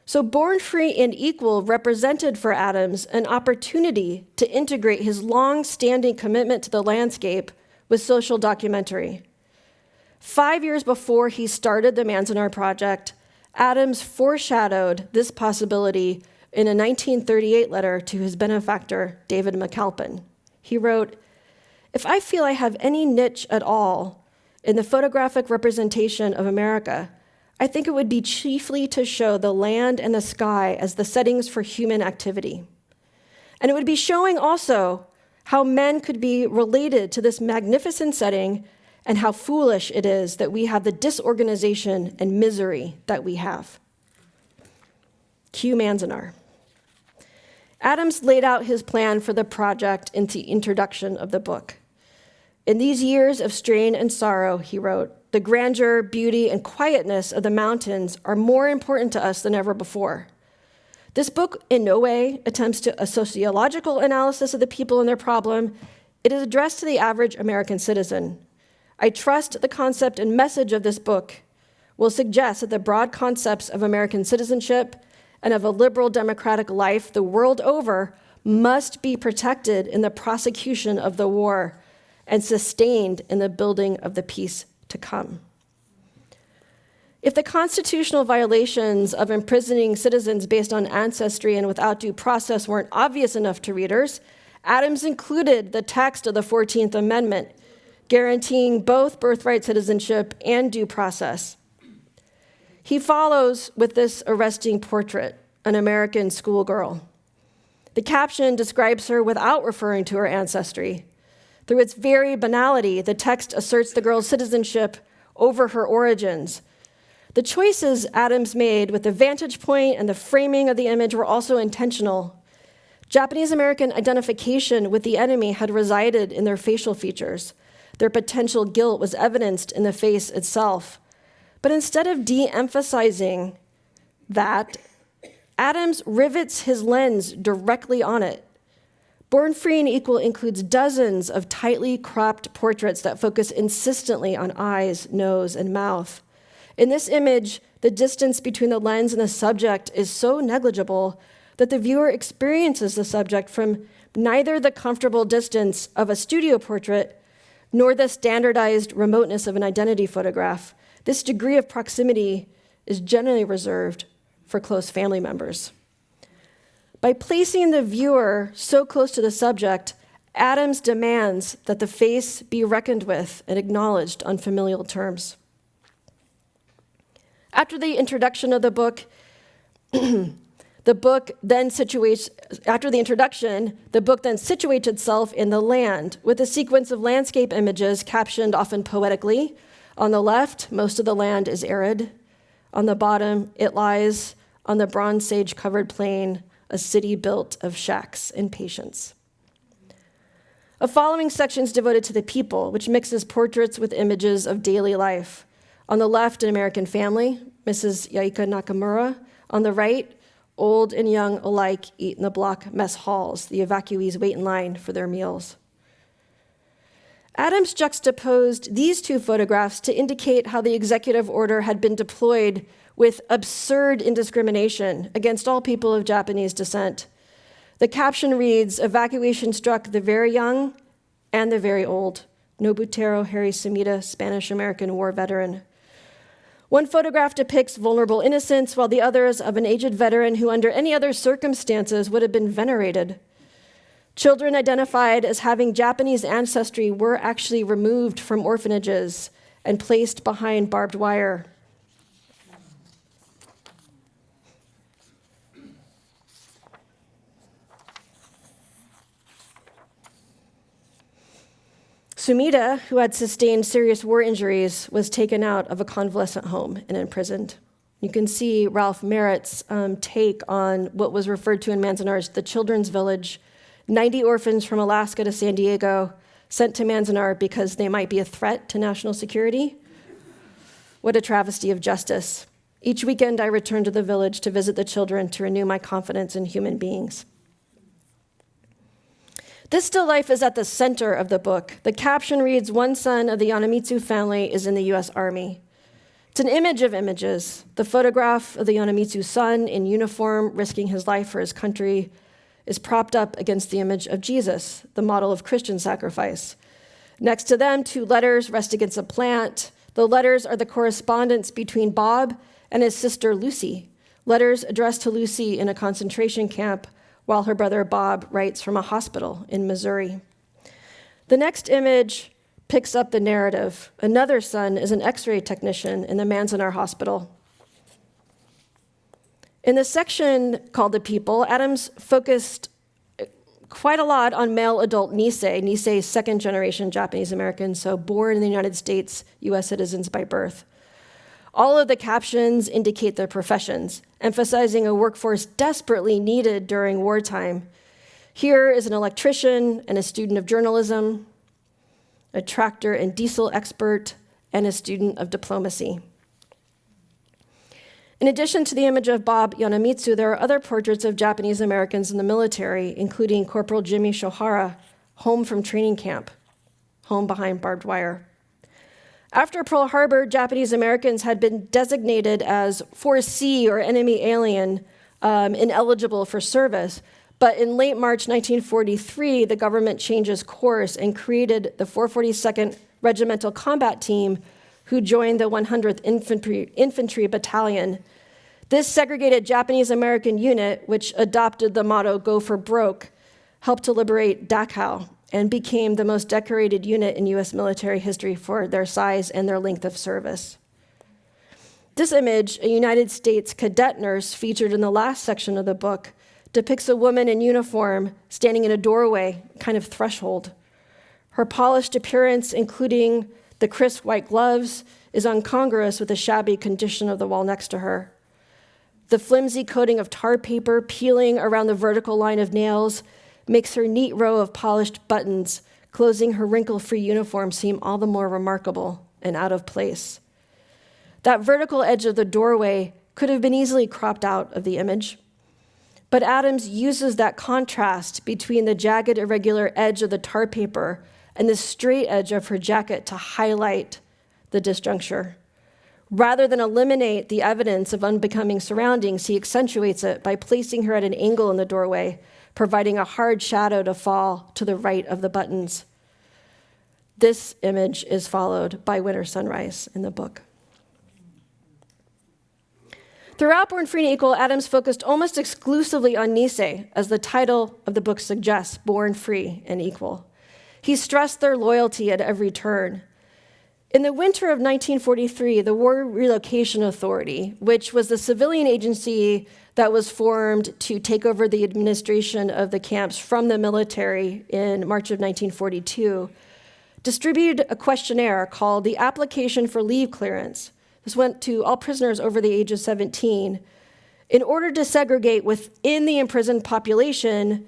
So Born Free and Equal represented for Adams an opportunity to integrate his long-standing commitment to the landscape with social documentary. 5 years before he started the Manzanar Project, Adams foreshadowed this possibility in a 1938 letter to his benefactor, David McAlpin. He wrote, "If I feel I have any niche at all in the photographic representation of America, I think it would be chiefly to show the land and the sky as the settings for human activity. And it would be showing also how men could be related to this magnificent setting and how foolish it is that we have the disorganization and misery that we have." Cue Manzanar. Adams laid out his plan for the project in the introduction of the book. "In these years of strain and sorrow," he wrote, "the grandeur, beauty, and quietness of the mountains are more important to us than ever before. This book in no way attempts to a sociological analysis of the people and their problem. It is addressed to the average American citizen. I trust the concept and message of this book will suggest that the broad concepts of American citizenship and of a liberal democratic life the world over must be protected in the prosecution of the war and sustained in the building of the peace to come. If the constitutional violations of imprisoning citizens based on ancestry and without due process weren't obvious enough to readers, Adams included the text of the 14th Amendment, guaranteeing both birthright citizenship and due process. He follows with this arresting portrait, an American schoolgirl. The caption describes her without referring to her ancestry. Through its very banality, the text asserts the girl's citizenship over her origins. The choices Adams made with the vantage point and the framing of the image were also intentional. Japanese American identification with the enemy had resided in their facial features. Their potential guilt was evidenced in the face itself. But instead of de-emphasizing that, Adams rivets his lens directly on it. Born Free and Equal includes dozens of tightly cropped portraits that focus insistently on eyes, nose, and mouth. In this image, the distance between the lens and the subject is so negligible that the viewer experiences the subject from neither the comfortable distance of a studio portrait nor the standardized remoteness of an identity photograph. This degree of proximity is generally reserved for close family members. By placing the viewer so close to the subject, Adams demands that the face be reckoned with and acknowledged on familial terms. After the introduction of the book, the book then situates itself in the land with a sequence of landscape images captioned often poetically. On the left, most of the land is arid. On the bottom, it lies on the Bronze Sage-covered plain, a city built of shacks and patience. A following section is devoted to the people, which mixes portraits with images of daily life. On the left, an American family, Mrs. Yaika Nakamura. On the right, old and young alike eat in the block mess halls. The evacuees wait in line for their meals. Adams juxtaposed these two photographs to indicate how the executive order had been deployed with absurd indiscrimination against all people of Japanese descent. The caption reads, "Evacuation struck the very young and the very old." Nobutaro Harry Sumida, Spanish-American war veteran. One photograph depicts vulnerable innocents, while the other is of an aged veteran who, under any other circumstances, would have been venerated. Children identified as having Japanese ancestry were actually removed from orphanages and placed behind barbed wire. Sumida, who had sustained serious war injuries, was taken out of a convalescent home and imprisoned. You can see Ralph Merritt's take on what was referred to in Manzanar as the Children's Village. 90 orphans from Alaska to San Diego sent to Manzanar because they might be a threat to national security. What a travesty of justice. Each weekend I returned to the village to visit the children to renew my confidence in human beings. This still life is at the center of the book. The caption reads, "One son of the Yonemitsu family is in the US Army." It's an image of images. The photograph of the Yonemitsu son in uniform, risking his life for his country, is propped up against the image of Jesus, the model of Christian sacrifice. Next to them, 2 letters rest against a plant. The letters are the correspondence between Bob and his sister Lucy, letters addressed to Lucy in a concentration camp, while her brother Bob writes from a hospital in Missouri. The next image picks up the narrative. Another son is an X-ray technician in the Manzanar Hospital. In the section called The People, Adams focused quite a lot on male adult Nisei. Nisei is second-generation Japanese American, so born in the United States, US citizens by birth. All of the captions indicate their professions, emphasizing a workforce desperately needed during wartime. Here is an electrician and a student of journalism, a tractor and diesel expert, and a student of diplomacy. In addition to the image of Bob Yonemitsu, there are other portraits of Japanese Americans in the military, including Corporal Jimmy Shohara, home from training camp, home behind barbed wire. After Pearl Harbor, Japanese Americans had been designated as 4C or enemy alien, ineligible for service. But in late March 1943, the government changes course and created the 442nd Regimental Combat Team, who joined the 100th Infantry Battalion. This segregated Japanese American unit, which adopted the motto, "Go for broke," helped to liberate Dachau and became the most decorated unit in US military history for their size and their length of service. This image, a United States cadet nurse featured in the last section of the book, depicts a woman in uniform standing in a doorway, kind of threshold. Her polished appearance, including the crisp white gloves, is incongruous with the shabby condition of the wall next to her. The flimsy coating of tar paper peeling around the vertical line of nails makes her neat row of polished buttons closing her wrinkle-free uniform seem all the more remarkable and out of place. That vertical edge of the doorway could have been easily cropped out of the image, but Adams uses that contrast between the jagged, irregular edge of the tar paper and the straight edge of her jacket to highlight the disjuncture. Rather than eliminate the evidence of unbecoming surroundings, he accentuates it by placing her at an angle in the doorway, providing a hard shadow to fall to the right of the buttons. This image is followed by Winter Sunrise in the book. Throughout Born Free and Equal, Adams focused almost exclusively on Nisei, as the title of the book suggests, Born Free and Equal. He stressed their loyalty at every turn. In the winter of 1943, the War Relocation Authority, which was the civilian agency that was formed to take over the administration of the camps from the military in March of 1942, distributed a questionnaire called the Application for Leave Clearance. This went to all prisoners over the age of 17 in order to segregate within the imprisoned population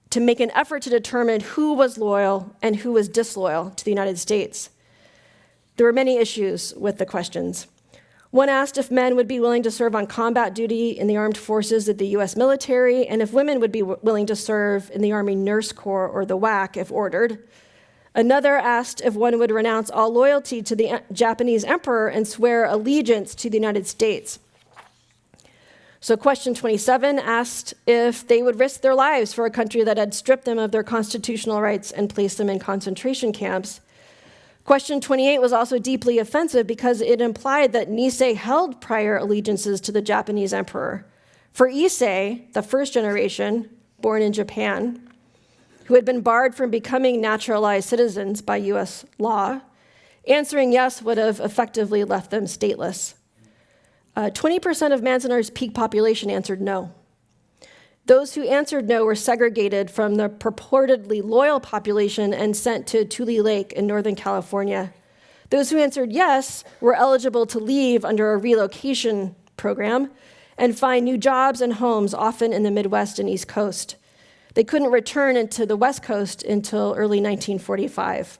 to make an effort to determine who was loyal and who was disloyal to the United States. There were many issues with the questions. One asked if men would be willing to serve on combat duty in the armed forces of the US military, and if women would be willing to serve in the Army Nurse Corps or the WAC if ordered. Another asked if one would renounce all loyalty to the Japanese emperor and swear allegiance to the United States. So question 27 asked if they would risk their lives for a country that had stripped them of their constitutional rights and placed them in concentration camps. Question 28 was also deeply offensive because it implied that Nisei held prior allegiances to the Japanese emperor. For Issei, the first generation, born in Japan, who had been barred from becoming naturalized citizens by US law, answering yes would have effectively left them stateless. 20% of Manzanar's peak population answered no. Those who answered no were segregated from the purportedly loyal population and sent to Tule Lake in Northern California. Those who answered yes were eligible to leave under a relocation program and find new jobs and homes, often in the Midwest and East Coast. They couldn't return into the West Coast until early 1945.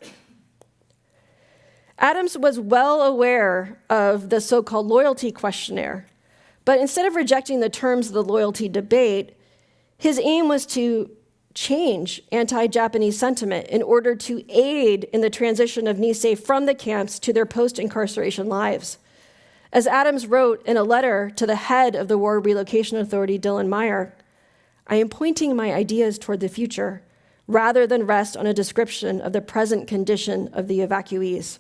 Adams was well aware of the so-called loyalty questionnaire, but instead of rejecting the terms of the loyalty debate, his aim was to change anti-Japanese sentiment in order to aid in the transition of Nisei from the camps to their post-incarceration lives. As Adams wrote in a letter to the head of the War Relocation Authority, Dylan Meyer, "I am pointing my ideas toward the future rather than rest on a description of the present condition of the evacuees."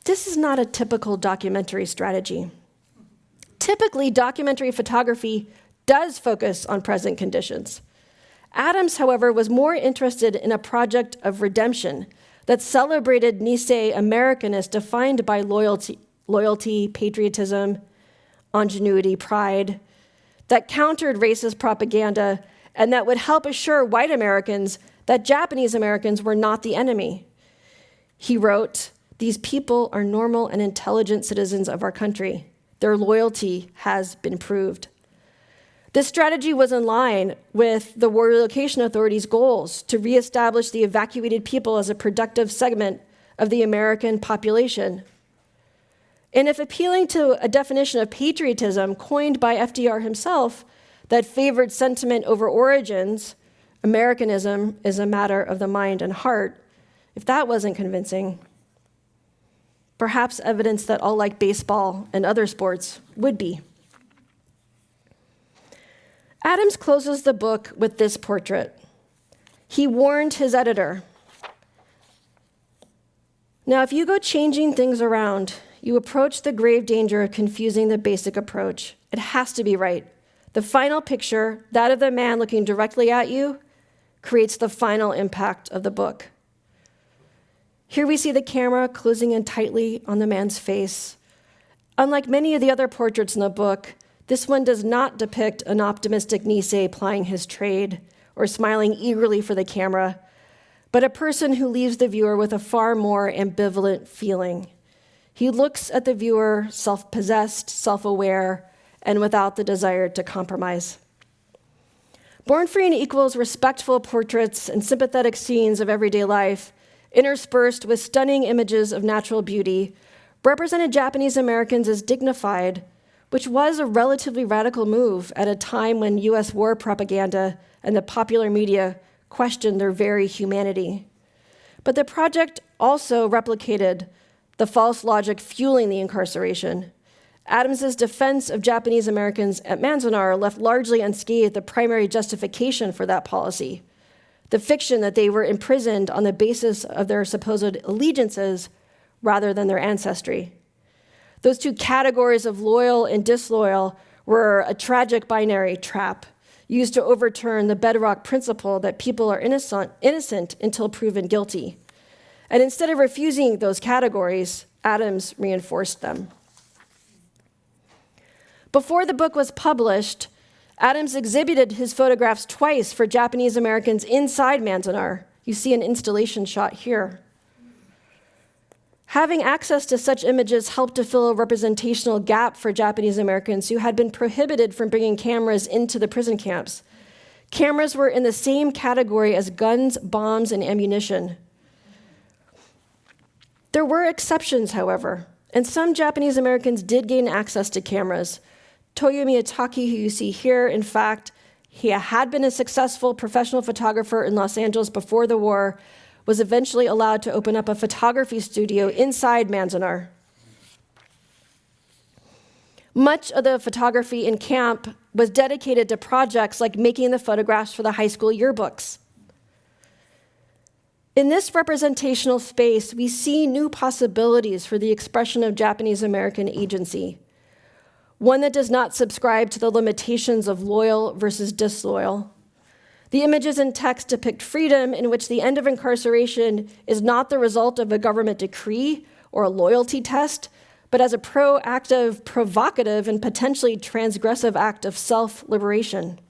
This is not a typical documentary strategy. Typically, documentary photography does focus on present conditions. Adams, however, was more interested in a project of redemption that celebrated Nisei Americanness defined by loyalty, patriotism, ingenuity, pride, that countered racist propaganda, and that would help assure white Americans that Japanese Americans were not the enemy. He wrote, "These people are normal and intelligent citizens of our country. Their loyalty has been proved." This strategy was in line with the War Relocation Authority's goals to reestablish the evacuated people as a productive segment of the American population. And if appealing to a definition of patriotism coined by FDR himself that favored sentiment over origins, Americanism is a matter of the mind and heart, if that wasn't convincing, perhaps evidence that all like baseball and other sports would be. Adams closes the book with this portrait. He warned his editor. Now, if you go changing things around, you approach the grave danger of confusing the basic approach. It has to be right. The final picture, that of the man looking directly at you, creates the final impact of the book. Here we see the camera closing in tightly on the man's face. Unlike many of the other portraits in the book, this one does not depict an optimistic Nisei plying his trade or smiling eagerly for the camera, but a person who leaves the viewer with a far more ambivalent feeling. He looks at the viewer self-possessed, self-aware, and without the desire to compromise. Born Free and Equal's respectful portraits and sympathetic scenes of everyday life, interspersed with stunning images of natural beauty, represented Japanese Americans as dignified, which was a relatively radical move at a time when US war propaganda and the popular media questioned their very humanity. But the project also replicated the false logic fueling the incarceration. Adams's defense of Japanese Americans at Manzanar left largely unscathed the primary justification for that policy, the fiction that they were imprisoned on the basis of their supposed allegiances rather than their ancestry. Those two categories of loyal and disloyal were a tragic binary trap used to overturn the bedrock principle that people are innocent until proven guilty. And instead of refusing those categories, Adams reinforced them. Before the book was published, Adams exhibited his photographs twice for Japanese Americans inside Manzanar. You see an installation shot here. Having access to such images helped to fill a representational gap for Japanese Americans who had been prohibited from bringing cameras into the prison camps. Cameras were in the same category as guns, bombs, and ammunition. There were exceptions, however, and some Japanese Americans did gain access to cameras. Toyo Miyataki, who you see here, in fact, he had been a successful professional photographer in Los Angeles before the war, was eventually allowed to open up a photography studio inside Manzanar. Much of the photography in camp was dedicated to projects like making the photographs for the high school yearbooks. In this representational space, we see new possibilities for the expression of Japanese American agency, one that does not subscribe to the limitations of loyal versus disloyal. The images and text depict freedom in which the end of incarceration is not the result of a government decree or a loyalty test, but as a proactive, provocative, and potentially transgressive act of self-liberation.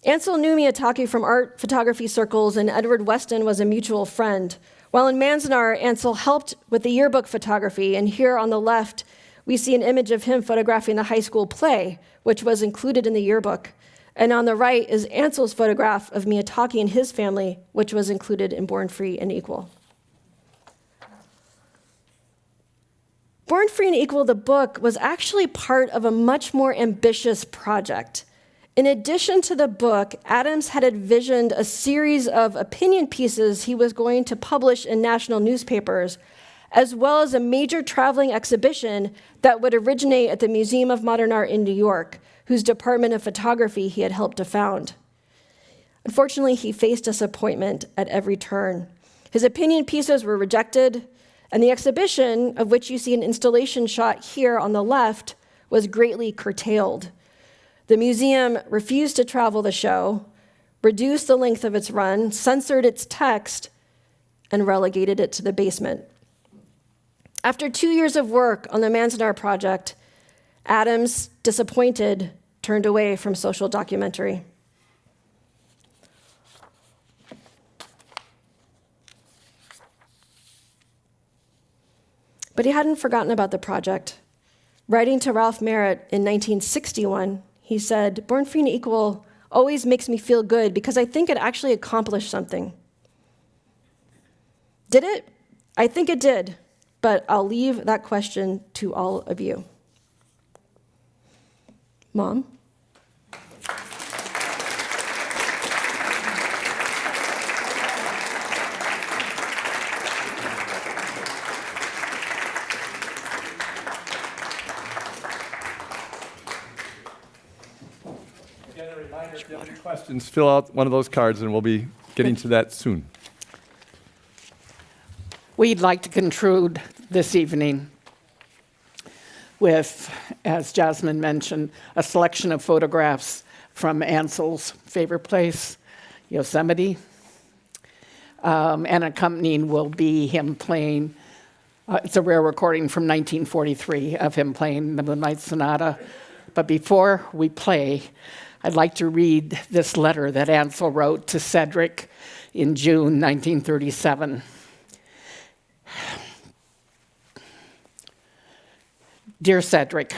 Ansel knew Miyatake from art photography circles, and Edward Weston was a mutual friend. While in Manzanar, Ansel helped with the yearbook photography, and here on the left, we see an image of him photographing the high school play, which was included in the yearbook. And on the right is Ansel's photograph of Miyatake and his family, which was included in Born Free and Equal. Born Free and Equal, the book, was actually part of a much more ambitious project. In addition to the book, Adams had envisioned a series of opinion pieces he was going to publish in national newspapers, as well as a major traveling exhibition that would originate at the Museum of Modern Art in New York, whose Department of Photography he had helped to found. Unfortunately, he faced disappointment at every turn. His opinion pieces were rejected, and the exhibition, of which you see an installation shot here on the left, was greatly curtailed. The museum refused to travel the show, reduced the length of its run, censored its text, and relegated it to the basement. After 2 years of work on the Manzanar project, Adams, disappointed, turned away from social documentary. But he hadn't forgotten about the project. Writing to Ralph Merritt in 1961, he said, "Born Free and Equal always makes me feel good because I think it actually accomplished something." Did it? I think it did, but I'll leave that question to all of you. Mom? Again, a reminder, if you have any questions, fill out one of those cards and we'll be getting to that soon. We'd like to conclude this evening with, as Jasmine mentioned, a selection of photographs from Ansel's favorite place, Yosemite. And accompanying will be him playing, it's a rare recording from 1943 of him playing the Moonlight Sonata. But before we play, I'd like to read this letter that Ansel wrote to Cedric in June 1937. Dear Cedric,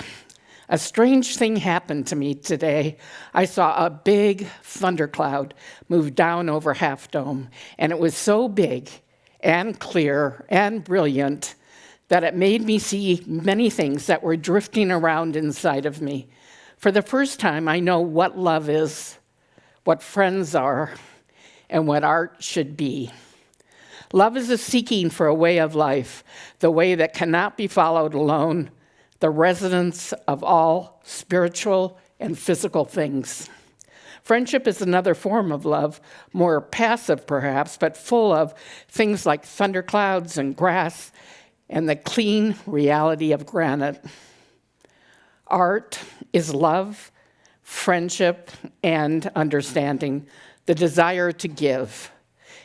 a strange thing happened to me today. I saw a big thundercloud move down over Half Dome, and it was so big and clear and brilliant that it made me see many things that were drifting around inside of me. For the first time, I know what love is, what friends are, and what art should be. Love is a seeking for a way of life, the way that cannot be followed alone, the residence of all spiritual and physical things. Friendship is another form of love, more passive perhaps, but full of things like thunderclouds and grass and the clean reality of granite. Art is love, friendship, and understanding, the desire to give.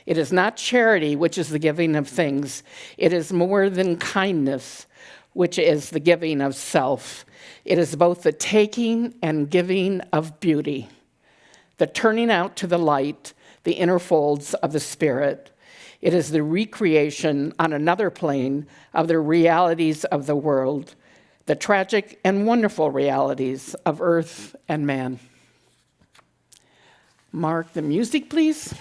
It is not charity, which is the giving of things. It is more than kindness, which is the giving of self. It is both the taking and giving of beauty, the turning out to the light, the inner folds of the spirit. It is the recreation on another plane of the realities of the world, the tragic and wonderful realities of earth and man. Mark, the music, please.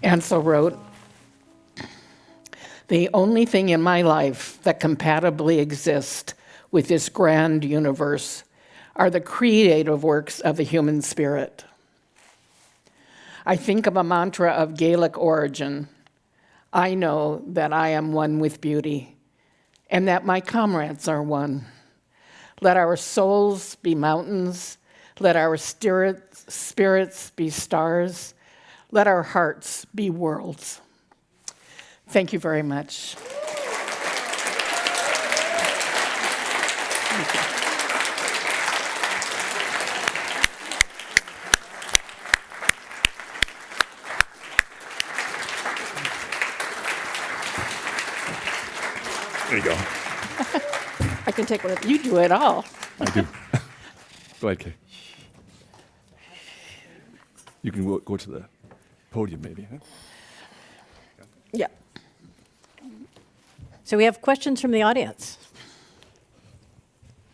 Ansel wrote, "The only thing in my life that compatibly exists with this grand universe are the creative works of the human spirit. I think of a mantra of Gaelic origin. I know that I am one with beauty, and that my comrades are one. Let our souls be mountains, let our spirits be stars, let our hearts be worlds." Thank you very much. There you go. I can take one of these. You do it all. I do. Go ahead, Kay. You can go to the podium, maybe. Huh? Yeah. So we have questions from the audience.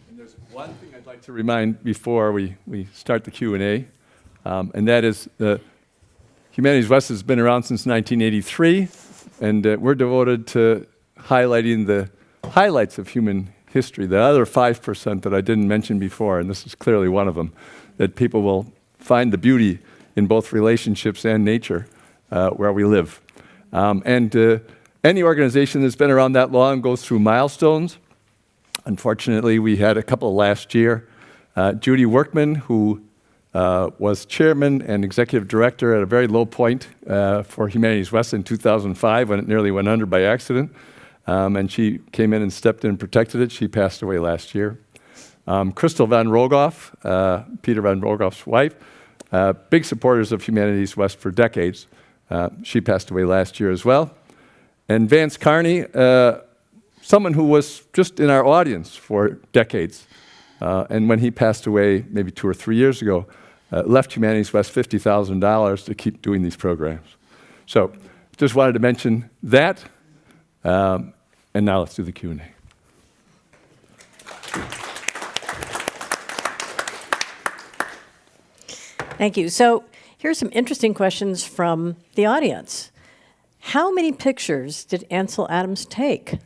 And there's one thing I'd like to remind before we start the Q&A, and that is Humanities West has been around since 1983, and we're devoted to highlighting the highlights of human history, the other 5% that I didn't mention before, and this is clearly one of them, that people will find the beauty in both relationships and nature where we live. And any organization that's been around that long goes through milestones. Unfortunately, we had a couple last year. Judy Workman, who was chairman and executive director at a very low point for Humanities West in 2005 when it nearly went under by accident. And she came in and stepped in and protected it. She passed away last year. Crystal Van Rogoff, Peter Van Rogoff's wife, big supporters of Humanities West for decades. She passed away last year as well. And Vance Carney, someone who was just in our audience for decades. And when he passed away maybe 2 or 3 years ago, left Humanities West $50,000 to keep doing these programs. So just wanted to mention that. And now let's do the Q&A. Thank you. So here's some interesting questions from the audience. How many pictures did Ansel Adams take?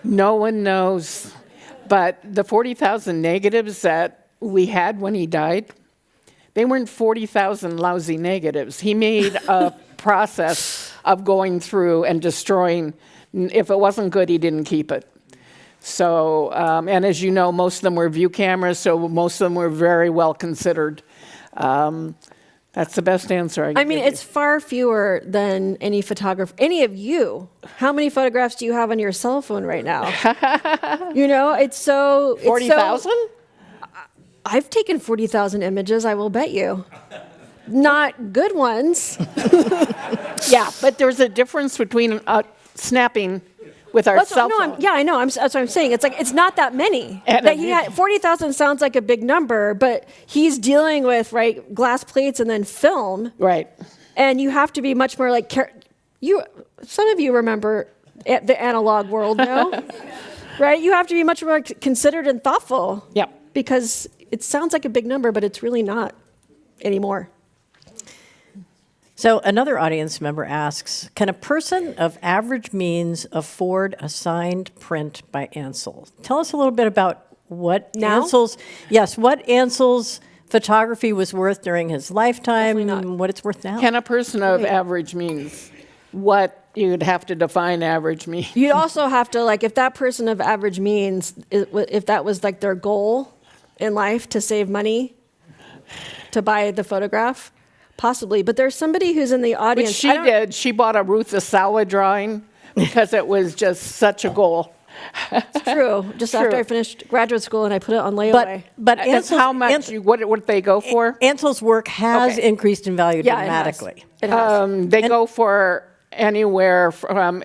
No one knows, but the 40,000 negatives that we had when he died, they weren't 40,000 lousy negatives. He made a process of going through and destroying. If it wasn't good, he didn't keep it. So, and as you know, most of them were view cameras, so most of them were very well considered. That's the best answer I can I mean, give you. it's far fewer than any photographer. Any of you, how many photographs do you have on your cell phone right now? It's so... 40,000? I've taken 40,000 images, I will bet you. Not good ones. Yeah, but there's a difference between snapping with our cell phone. I know. That's what I'm saying. It's like it's not that many. And That he had 40,000 sounds like a big number, but he's dealing with glass plates and then film, Right. and you have to be much more like you. Some of you remember the analog world, no? Right? You have to be much more considered and thoughtful. Yep. Because it sounds like a big number, but it's really not anymore. So another audience member asks, can a person of average means afford a signed print by Ansel? Tell us a little bit about what Now? what Ansel's photography was worth during his lifetime Definitely not. and what it's worth now. Can a person of Okay. average means? What you'd have to define average means. You'd also have to, if that person of average means, if that was their goal in life to save money to buy the photograph, possibly. But there's somebody who's in the audience. Which she did. She bought a Ruth Asawa drawing because it was just such a goal. It's true. Just True. after I finished graduate school and I put it on layaway. But That's Ansel's, how much, what did they go for? Ansel's work has Okay. increased in value Yeah, it has. dramatically. It has. They go for anywhere from,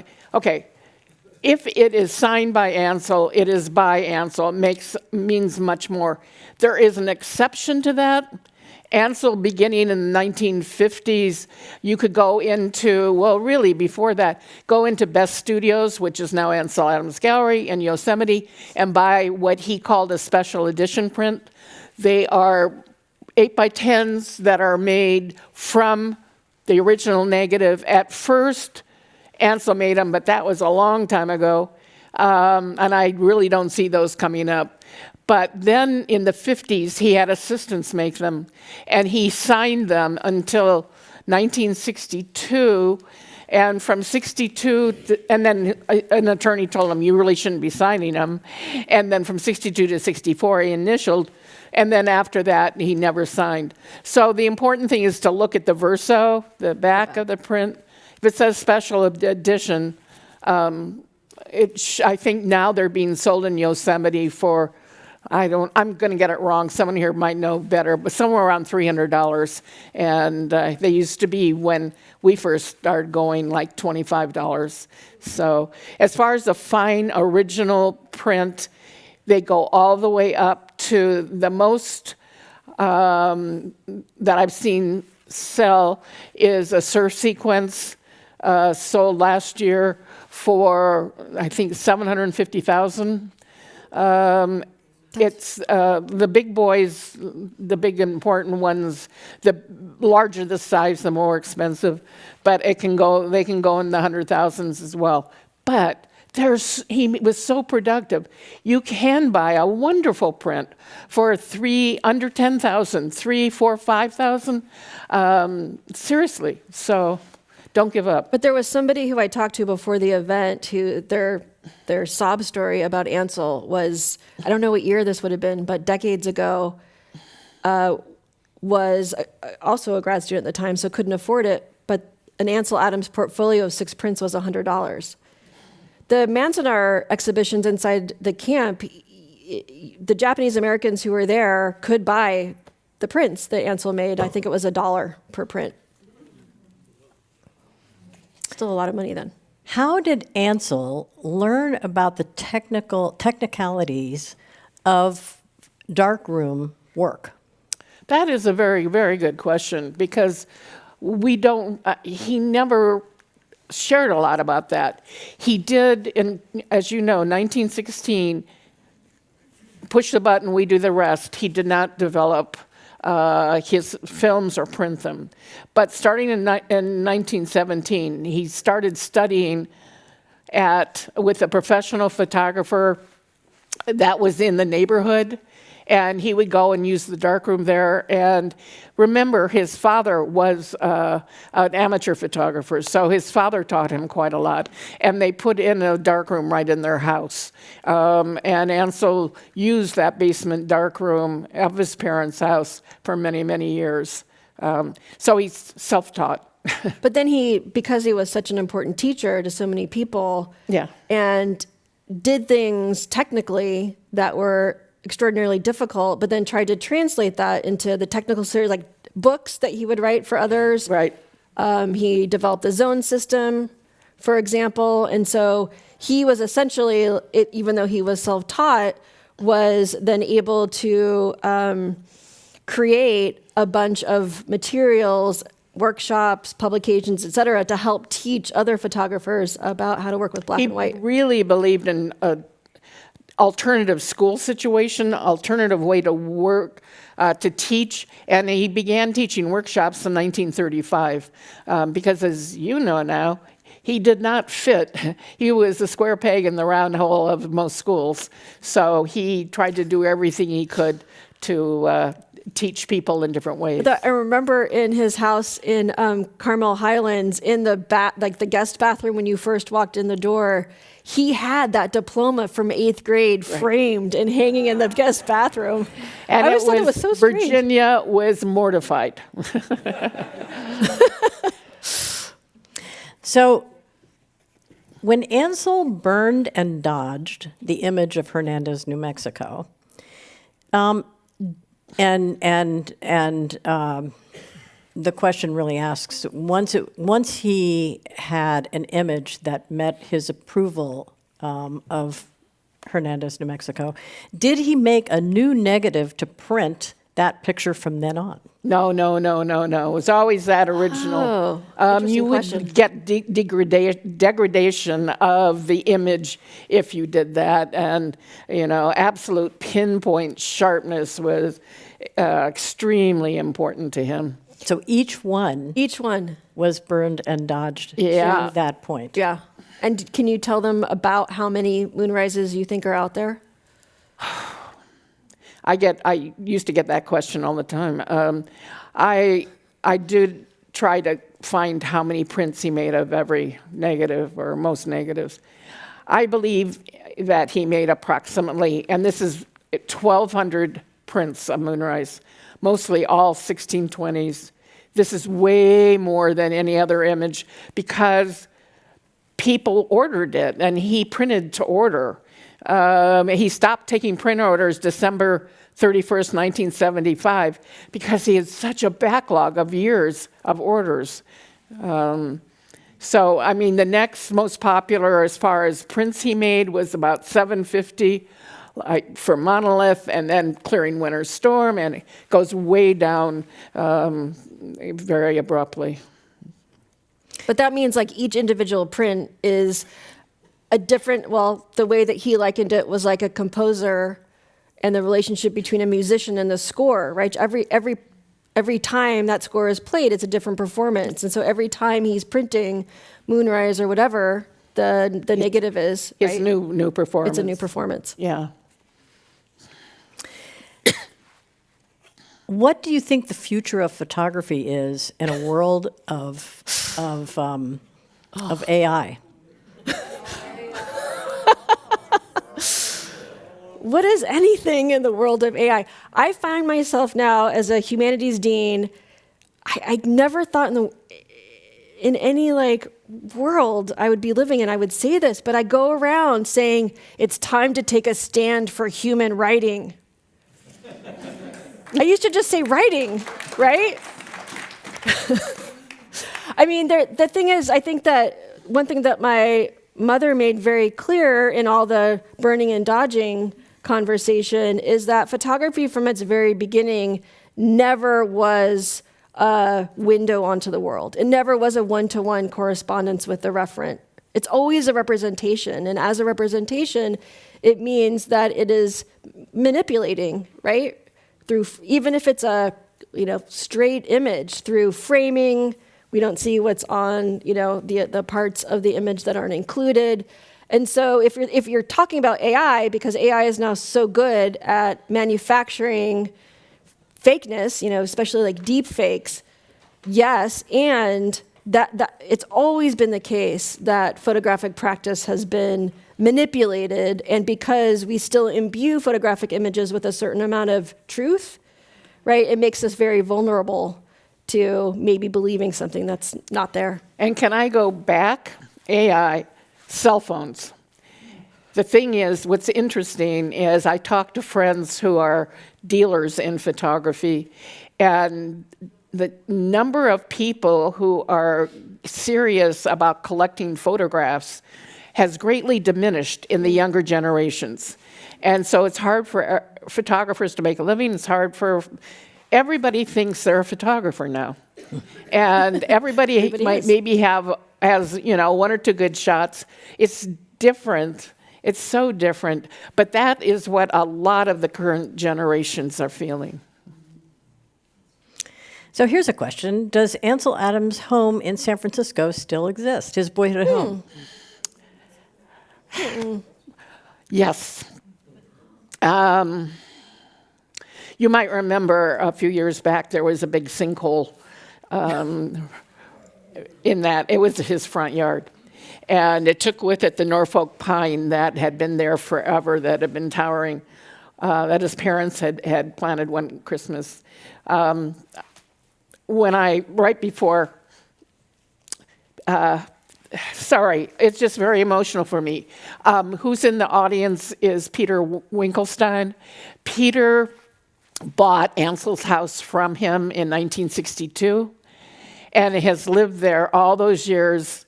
if it is signed by Ansel, it is by Ansel. It means much more. There is an exception to that. Ansel, beginning in the 1950s, you could go into, really before that, go into Best Studios, which is now Ansel Adams Gallery in Yosemite, and buy what he called a special edition print. They are 8x10s that are made from the original negative. At first, Ansel made them, but that was a long time ago, and I really don't see those coming up. But then in the 50s, he had assistants make them, and he signed them until 1962. And from 62, and then an attorney told him, you really shouldn't be signing them. And then from 62 to 64, he initialed. And then after that, he never signed. So the important thing is to look at the verso, the back of the print. If it says special edition, I think now they're being sold in Yosemite for, I'm going to get it wrong. Someone here might know better, but somewhere around $300. And they used to be, when we first started going, like $25. So as far as the fine original print, they go all the way up to the most that I've seen sell is a surf sequence sold last year for, I think, $750,000. It's the big boys, the big important ones. The larger the size, the more expensive. But they can go in the 100,000s as well. But he was so productive. You can buy a wonderful print for under 10,000, 3, 4, 5,000. Seriously, so don't give up. But there was somebody who I talked to before the event who their sob story about Ansel was, I don't know what year this would have been, but decades ago, was also a grad student at the time, so couldn't afford it. But an Ansel Adams portfolio of 6 prints was $100. The Manzanar exhibitions inside the camp, the Japanese Americans who were there could buy the prints that Ansel made. I think it was $1 per print. Still a lot of money then. How did Ansel learn about the technicalities of darkroom work? That is a very, very good question, because he never shared a lot about that. He did, as you know, 1916, push the button, we do the rest. He did not develop his films or print them. But starting in 1917, he started studying with a professional photographer that was in the neighborhood, and he would go and use the darkroom there. And remember, his father was an amateur photographer, so his father taught him quite a lot. And they put in a darkroom right in their house. And Ansel used that basement darkroom of his parents' house for many, many years. So he's self-taught. But then because he was such an important teacher to so many people, Yeah. and did things technically that were extraordinarily difficult, but then tried to translate that into the technical series, like books that he would write for others. Right. He developed the zone system, for example. And so he was essentially, even though he was self-taught, was then able to create a bunch of materials, workshops, publications, et cetera, to help teach other photographers about how to work with black and white. He really believed in an alternative school situation, alternative way to work, to teach, and he began teaching workshops in 1935, because as you know now, he did not fit. He was a square peg in the round hole of most schools, so he tried to do everything he could to teach people in different ways. I remember in his house in Carmel Highlands, in the the guest bathroom when you first walked in the door, he had that diploma from 8th grade framed and hanging in the guest bathroom. And I always thought it was so strange. Virginia was mortified. So when Ansel burned and dodged the image of Hernandez, New Mexico, the question really asks, once he had an image that met his approval of Hernandez, New Mexico, did he make a new negative to print that picture from then on? No. It was always that original. You would question. get degradation of the image if you did that, and absolute pinpoint sharpness was extremely important to him. So each one Each one. was burned and dodged Yeah. to that point. Yeah. And can you tell them about how many moonrises you think are out there? I used to get that question all the time. I did try to find how many prints he made of every negative or most negatives. I believe that he made approximately, and this is 1,200 prints of moonrise, mostly all 1620s. This is way more than any other image because people ordered it, and he printed to order. He stopped taking print orders December 31st, 1975, because he had such a backlog of years of orders. So, I mean, the next most popular as far as prints he made was about 750 for Monolith, and then Clearing Winter Storm, and it goes way down very abruptly. But that means like each individual print is a different, well, the way that he likened it was like a composer and the relationship between a musician and the score, right? Every time that score is played, it's a different performance. And so every time he's printing Moonrise or whatever, the negative is, His right? new performance. It's a new performance. Yeah. What do you think the future of photography is in a world of AI? What is anything in the world of AI? I find myself now as a humanities dean, I never thought in any like world I would be living in, I would say this, but I go around saying it's time to take a stand for human writing. I used to just say writing, right? I mean, the thing is, I think that one thing that my mother made very clear in all the burning and dodging conversation is that photography from its very beginning never was a window onto the world. It never was a one-to-one correspondence with the referent. It's always a representation, and as a representation, it means that it is manipulating, right? Through, even if it's a straight image, through framing, we don't see what's on the parts of the image that aren't included. And so if you're talking about AI, because AI is now so good at manufacturing fakeness, especially like deep fakes, yes, and that it's always been the case that photographic practice has been manipulated, and because we still imbue photographic images with a certain amount of truth, right, it makes us very vulnerable to maybe believing something that's not there. And can I go back? AI, cell phones. The thing is, what's interesting is I talk to friends who are dealers in photography, and the number of people who are serious about collecting photographs has greatly diminished in the younger generations. And so it's hard for photographers to make a living. It's hard for everybody thinks they're a photographer now. And everybody might maybe has one or two good shots. It's different. It's so different. But that is what a lot of the current generations are feeling. So here's a question. Does Ansel Adams' home in San Francisco still exist, his boyhood home? Yes. You might remember a few years back there was a big sinkhole in that. It was his front yard. And it took with it the Norfolk pine that had been there forever, that had been towering, that his parents had planted one Christmas. Right before, sorry, it's just very emotional for me. Who's in the audience is Peter Winkelstein. Peter bought Ansel's house from him in 1962 and has lived there all those years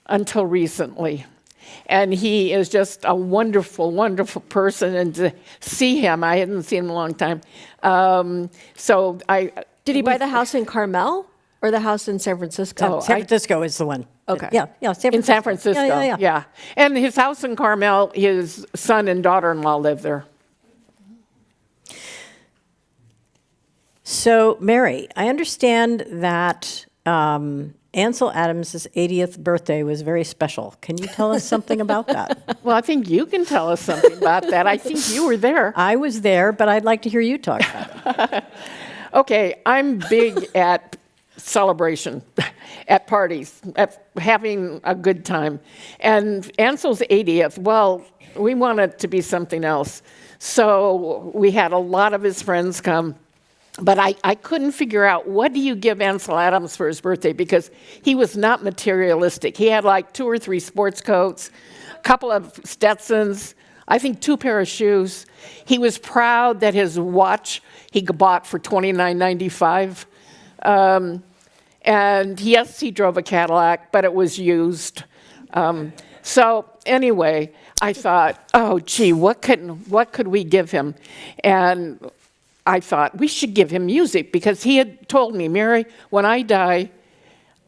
until recently. And he is just a wonderful, wonderful person. And to see him, I hadn't seen him in a long time. Did he buy the house in Carmel or the house in San Francisco? San Francisco is the one. Okay. Yeah, In San Francisco, Yeah. And his house in Carmel, his son and daughter-in-law live there. So, Mary, I understand that Ansel Adams' 80th birthday was very special. Can you tell us something about that? Well, I think you can tell us something about that. I think you were there. I was there, but I'd like to hear you talk about it. Okay, I'm big at celebration, at parties, at having a good time. And Ansel's 80th, well, we wanted to be something else. So we had a lot of his friends come. But I couldn't figure out, what do you give Ansel Adams for his birthday? Because he was not materialistic. He had like 2 or 3 sports coats, a couple of Stetsons, I think 2 pair of shoes. He was proud that his watch he bought for $29.95. And yes, he drove a Cadillac, but it was used. So anyway, I thought, oh, gee, what could we give him? And I thought, we should give him music, because he had told me, Mary, when I die,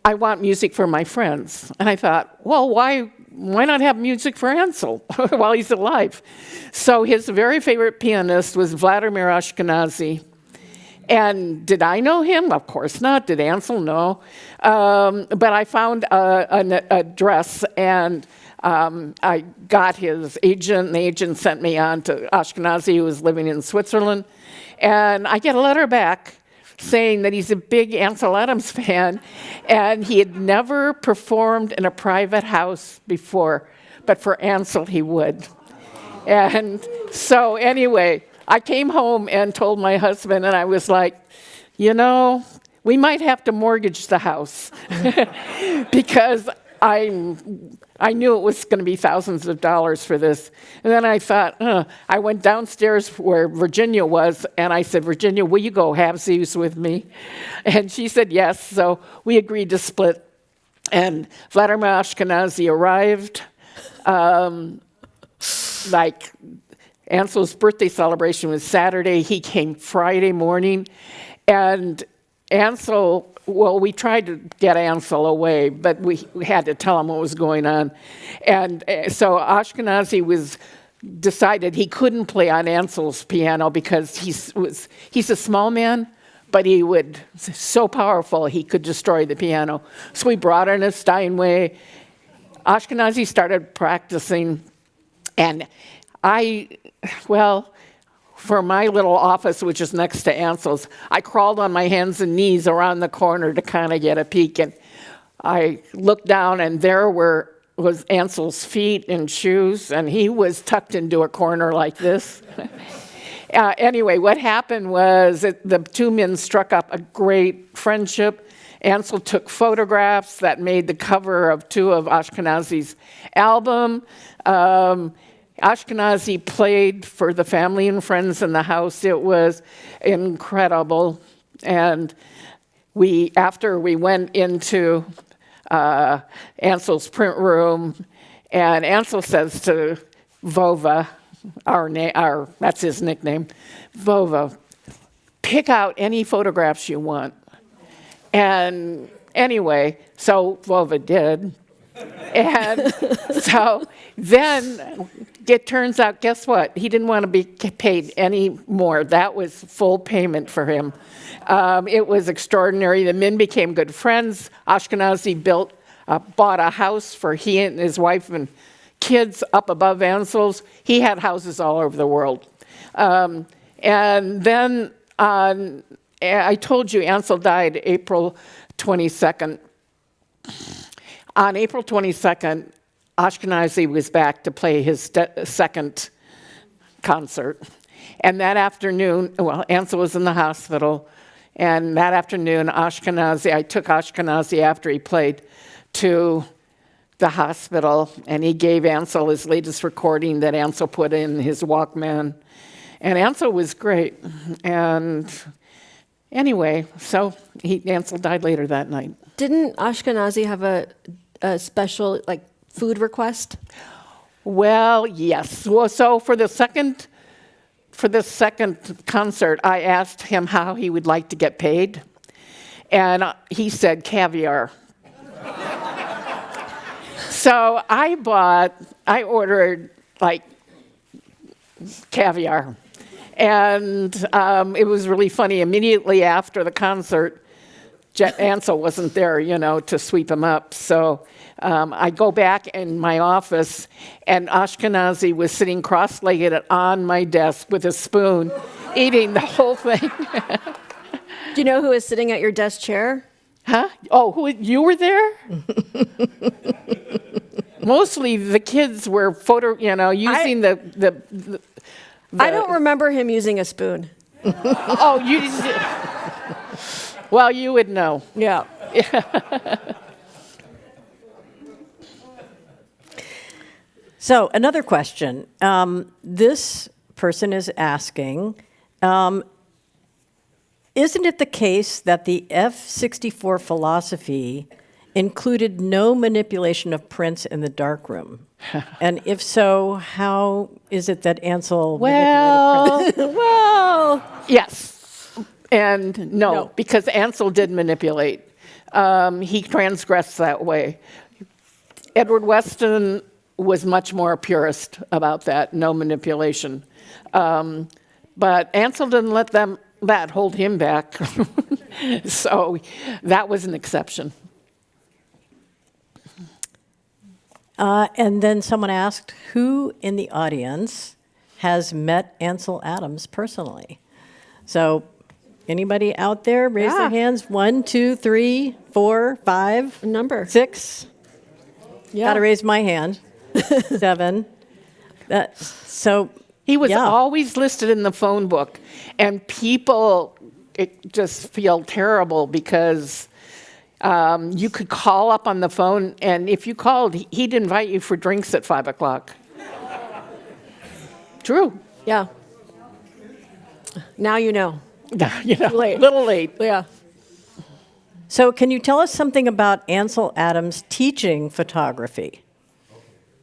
I want music for my friends. And I thought, well, why not have music for Ansel while he's alive? So his very favorite pianist was Vladimir Ashkenazy. And did I know him? Of course not. Did Ansel know? But I found an address, and I got his agent, and the agent sent me on to Ashkenazy, who was living in Switzerland. And I get a letter back saying that he's a big Ansel Adams fan, and he had never performed in a private house before, but for Ansel he would. And so anyway, I came home and told my husband, and I was like, you know, we might have to mortgage the house because I knew it was going to be thousands of dollars for this. And then I thought, I went downstairs where Virginia was, and I said, Virginia, will you go halvesies with me? And she said yes, so we agreed to split. And Vladimir Ashkenazy arrived. Like Ansel's birthday celebration was Saturday. He came Friday morning. And Ansel, well, we tried to get Ansel away, but we had to tell him what was going on. And so Ashkenazy decided he couldn't play on Ansel's piano because he's a small man, but he would, so powerful, he could destroy the piano. So we brought in a Steinway. Ashkenazy started practicing, and for my little office, which is next to Ansel's, I crawled on my hands and knees around the corner to kind of get a peek. And I looked down, and there was Ansel's feet and shoes, and he was tucked into a corner like this. Anyway, what happened was the 2 men struck up a great friendship. Ansel took photographs that made the cover of 2 of Ashkenazy's album. Ashkenazy played for the family and friends in the house. It was incredible. And after we went into Ansel's print room, and Ansel says to Vova, that's his nickname, Vova, pick out any photographs you want. And anyway, so Vova did. And so then it turns out, guess what? He didn't want to be paid any more. That was full payment for him. It was extraordinary. The men became good friends. Ashkenazy bought a house for he and his wife and kids up above Ansel's. He had houses all over the world. And then I told you Ansel died April 22nd. On April 22nd, Ashkenazy was back to play his second concert. And that afternoon, Ansel was in the hospital. And that afternoon, I took Ashkenazy after he played to the hospital. And he gave Ansel his latest recording that Ansel put in his Walkman. And Ansel was great. And anyway, so Ansel died later that night. Didn't Ashkenazy have a special food request? Well, yes. Well, so for the second concert, I asked him how he would like to get paid, and he said caviar. So I ordered caviar, And it was really funny. Immediately after the concert, Ansel wasn't there, to sweep him up. So I go back in my office, and Ashkenazi was sitting cross-legged on my desk with a spoon, eating the whole thing. Do you know who is sitting at your desk chair? Huh? Oh, you were there? Mostly the kids were using the I don't remember him using a spoon. Oh, well, you would know. Yeah. So another question. This person is asking, isn't it the case that the F-64 philosophy included no manipulation of prints in the darkroom? And if so, how is it that Ansel manipulated prints? Well, Yes. And no, No. because Ansel did manipulate. He transgressed that way. Edward Weston was much more purist about that, no manipulation. But Ansel didn't let that hold him back. So that was an exception. And then someone asked, who in the audience has met Ansel Adams personally? So anybody out there, raise their Yeah. hands. 1, 2, 3, 4, 5, a number. 6. Yeah. Got to raise my hand. 7. So He was yeah. always listed in the phone book, and people just feel terrible because you could call up on the phone, and if you called, he'd invite you for drinks at 5 o'clock. True. Yeah. Now you know. A little late. Yeah. So can you tell us something about Ansel Adams teaching photography?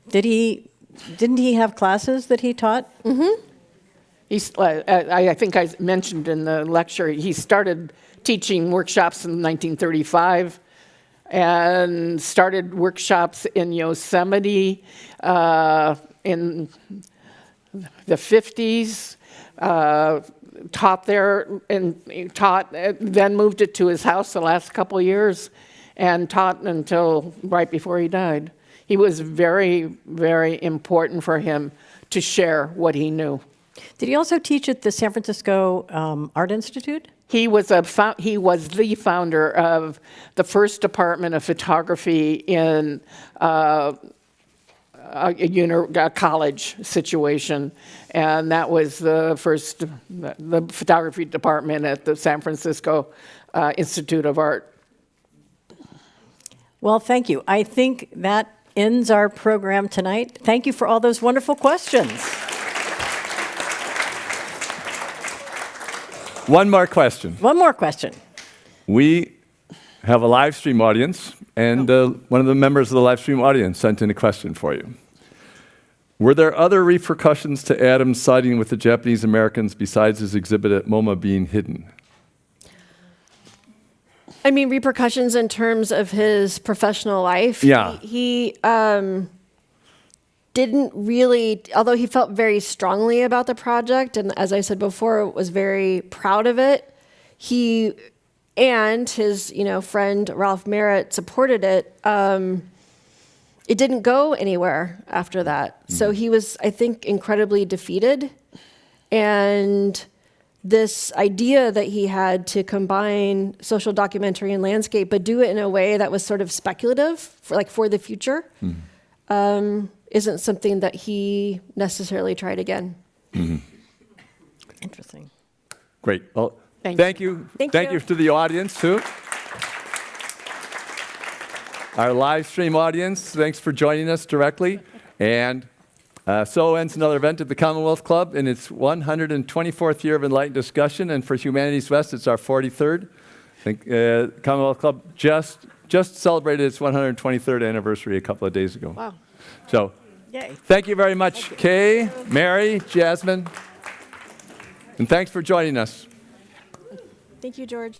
Didn't he have classes that he taught? I think I mentioned in the lecture, he started teaching workshops in 1935 and started workshops in Yosemite in the 50s, taught there then moved it to his house the last couple of years and taught until right before he died. It was very, very important for him to share what he knew. Did he also teach at the San Francisco Art Institute? He was the founder of the first department of photography in a college situation, and that was the photography department at the San Francisco Institute of Art. Well, thank you. I think that ends our program tonight. Thank you for all those wonderful questions. One more question. One more question. We have a live stream audience, and one of the members of the live stream audience sent in a question for you. Were there other repercussions to Adams siding with the Japanese Americans besides his exhibit at MoMA being hidden? I mean, repercussions in terms of his professional life. Yeah. He didn't really, although he felt very strongly about the project, and as I said before, was very proud of it. He and his, friend Ralph Merritt supported it. It didn't go anywhere after that. So he was, I think, incredibly defeated. And this idea that he had to combine social documentary and landscape, but do it in a way that was sort of speculative, for the future, isn't something that he necessarily tried again. Interesting. Great. Well, Thanks. thank you. Thank you. To the audience, too. Our live stream audience, thanks for joining us directly. And so ends another event at the Commonwealth Club in its 124th year of enlightened discussion. And for Humanities West, it's our 43rd. I think Commonwealth Club just celebrated its 123rd anniversary a couple of days ago. Wow. So Yay. thank you very much, Kay, Mary, Jasmine. And thanks for joining us. Thank you, George.